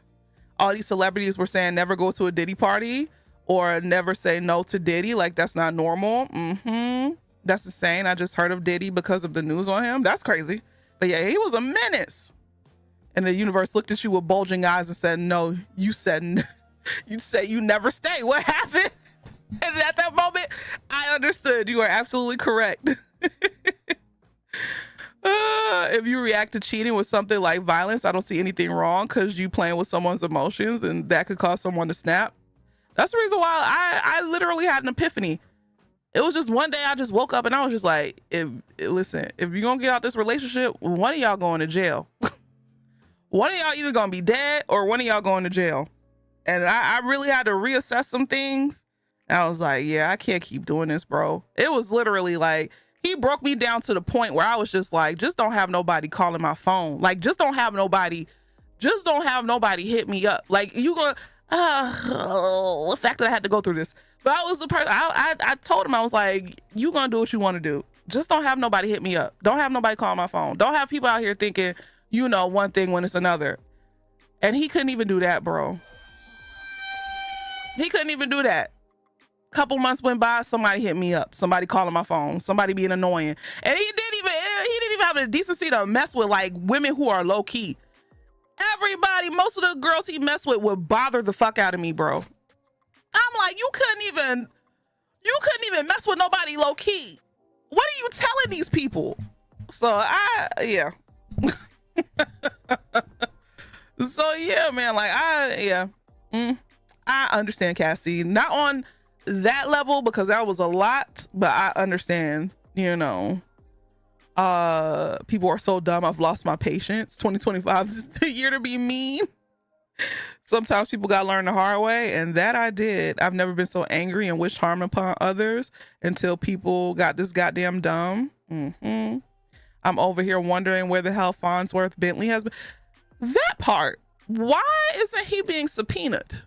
All these celebrities were saying never go to a Diddy party or never say no to Diddy. Like, that's not normal. That's insane. I just heard of Diddy because of the news on him. That's crazy. But yeah, he was a menace. And the universe looked at you with bulging eyes and said, no, you said you never stay. What happened? And at that moment, I understood. You are absolutely correct. If you react to cheating with something like violence, I don't see anything wrong because you playing with someone's emotions and that could cause someone to snap. That's the reason why I literally had an epiphany. It was just one day I just woke up and I was just like, listen, if you're going to get out this relationship, one of y'all going to jail. One of y'all either going to be dead or one of y'all going to jail. And I really had to reassess some things. And I was like, yeah, I can't keep doing this, bro. It was literally like, he broke me down to the point where I was just like, just don't have nobody calling my phone. Like, just don't have nobody hit me up. Like, The fact that I had to go through this. But I was the person, I told him, I was like, you gonna do what you want to do. Just don't have nobody hit me up. Don't have nobody call my phone. Don't have people out here thinking, you know, one thing when it's another. And he couldn't even do that, bro. He couldn't even do that. Couple months went by, somebody hit me up. Somebody calling my phone. Somebody being annoying. And he didn't even have the decency to mess with like women who are low key. Everybody, most of the girls he messed with would bother the fuck out of me, bro. I'm like, you couldn't even mess with nobody low key. What are you telling these people? So yeah. So yeah, man, like I understand Cassie. Not on that level because that was a lot, but I understand, you know. People are so dumb. I've lost my patience. 2025 is the year to be mean. Sometimes people gotta learn the hard way, and that I did. I've never been so angry and wished harm upon others until people got this goddamn dumb. I'm over here wondering where the hell Farnsworth Bentley has been. That part, why isn't he being subpoenaed?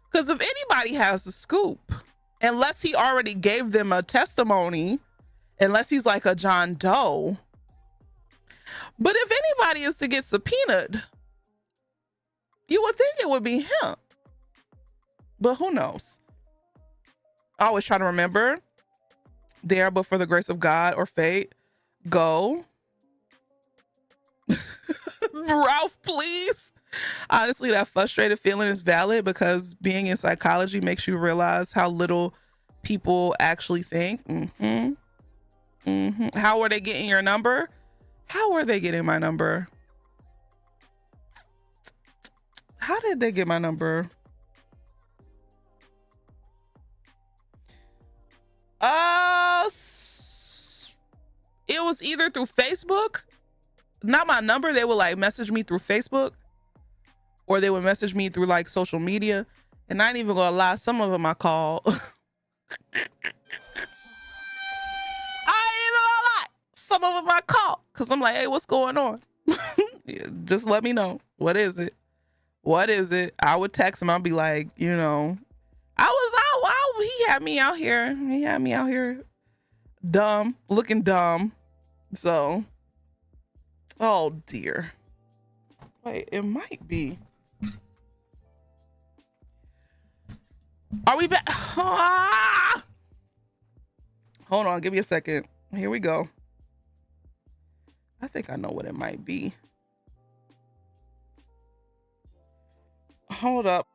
Because if anybody has the scoop, unless he already gave them a testimony, unless he's like a John Doe. But if anybody is to get subpoenaed, you would think it would be him. But who knows? I always try to remember, there but for the grace of God or fate, go. Ralph, please. Honestly, that frustrated feeling is valid because being in psychology makes you realize how little people actually think. How are they getting your number? How are they getting my number? How did they get my number? It was either through Facebook. Not my number. They would like message me through Facebook, or they would message me through like social media. And I ain't even gonna lie, some of them I call. I ain't even gonna lie. Some of them I call because I'm like, hey, what's going on? Just let me know. What is it? What is it? I would text him. I'd be like, you know, he had me out here. He had me out here dumb, looking dumb. So, oh dear. Wait, it might be. Are we back? Ah! Hold on, give me a second. Here we go. I think I know what it might be. Hold up.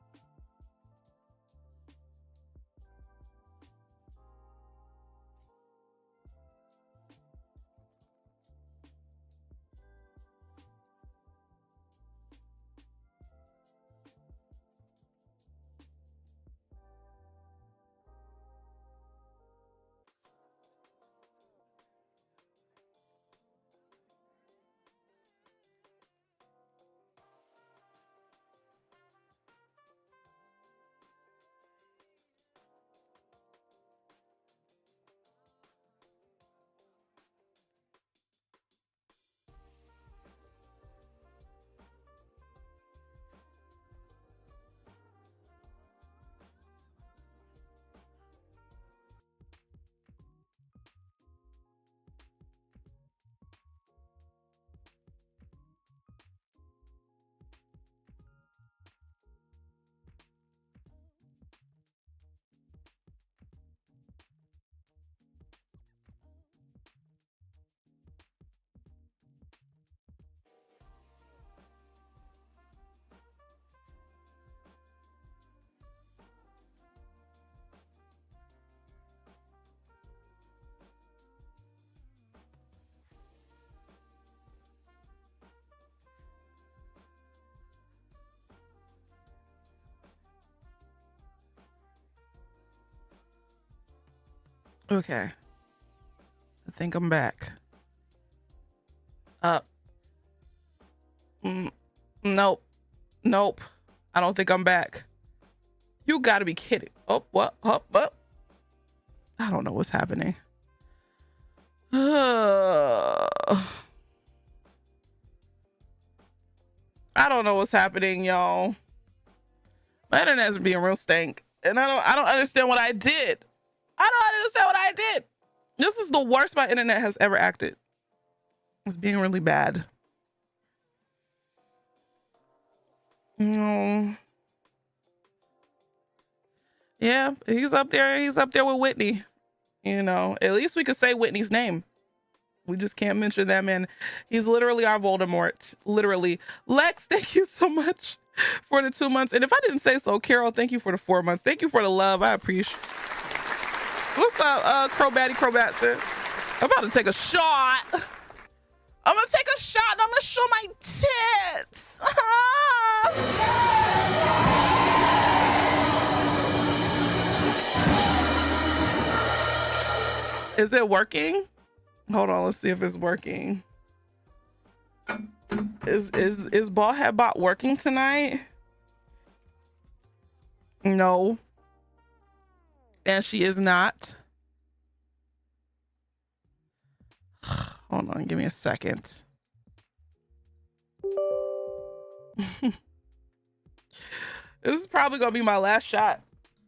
Okay. I think I'm back. Nope. Nope. I don't think I'm back. You gotta be kidding. Oh, what? Oh, what? I don't know what's happening. I don't know what's happening, y'all. My internet's being real stank. And I don't understand what I did. I don't understand what I did. This is the worst my internet has ever acted. It's being really bad. No. Yeah, he's up there. He's up there with Whitney. You know, at least we could say Whitney's name. We just can't mention that man. He's literally our Voldemort. Literally. Lex, thank you so much for the 2 months. And if I didn't say so, Carol, thank you for the 4 months. Thank you for the love. I appreciate. What's up, Crobatson? I'm about to take a shot. I'm gonna take a shot and I'm gonna show my tits. Is it working? Hold on, let's see if it's working. Is Ball Head Bot working tonight? No. And she is not. Hold on, give me a second. This is probably gonna be my last shot,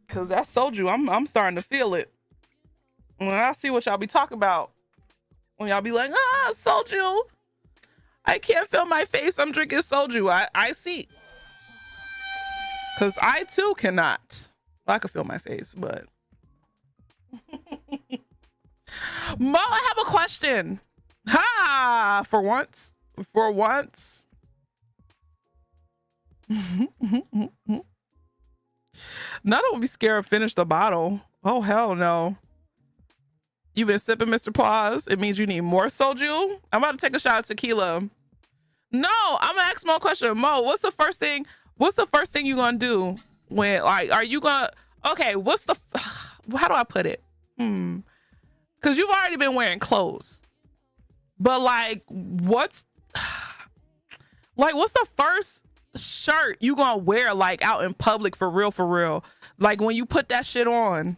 cause that soju, I'm starting to feel it. When I see what y'all be talking about, when y'all be like, soju, I can't feel my face, I'm drinking soju. I see, cause I too cannot. Well, I can feel my face, but Mo, I have a question. Ha! For once. None of them be scared to finish the bottle. Oh, hell no. You been sipping, Mr. Paws? It means you need more soju? I'm about to take a shot of tequila. No, I'm gonna ask Mo a question. Mo, what's the first thing you gonna do when, like, are you gonna, okay, how do I put it? Because you've already been wearing clothes. But like, what's the first shirt you gonna wear, like, out in public for real? Like, when you put that shit on,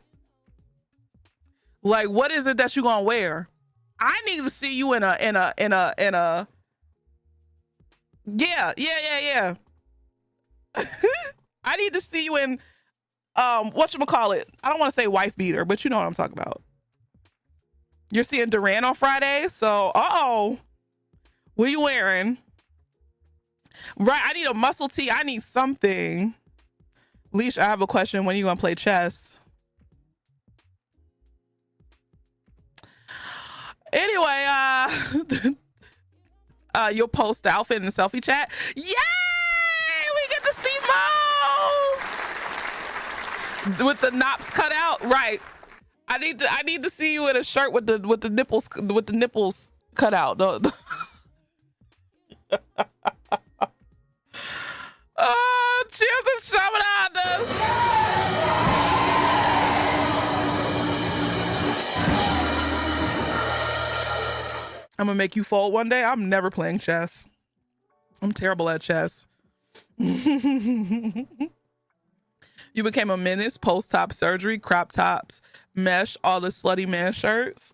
like, what is it that you gonna wear? I need to see you in a yeah. I need to see you in whatchamacallit. I don't want to say wife beater, but you know what I'm talking about. You're seeing Duran on Friday, so what are you wearing? Right, I need a muscle tee. I need something. Leash, I have a question. When are you gonna play chess? Anyway, you'll post the outfit in the selfie chat. Yay! We get to see Mo with the knops cut out. Right. I need to see you in a shirt with the nipples cut out. Cheers to Shamanas. I'm gonna make you fold one day. I'm never playing chess. I'm terrible at chess. You became a menace, post-top surgery, crop tops, mesh, all the slutty man shirts.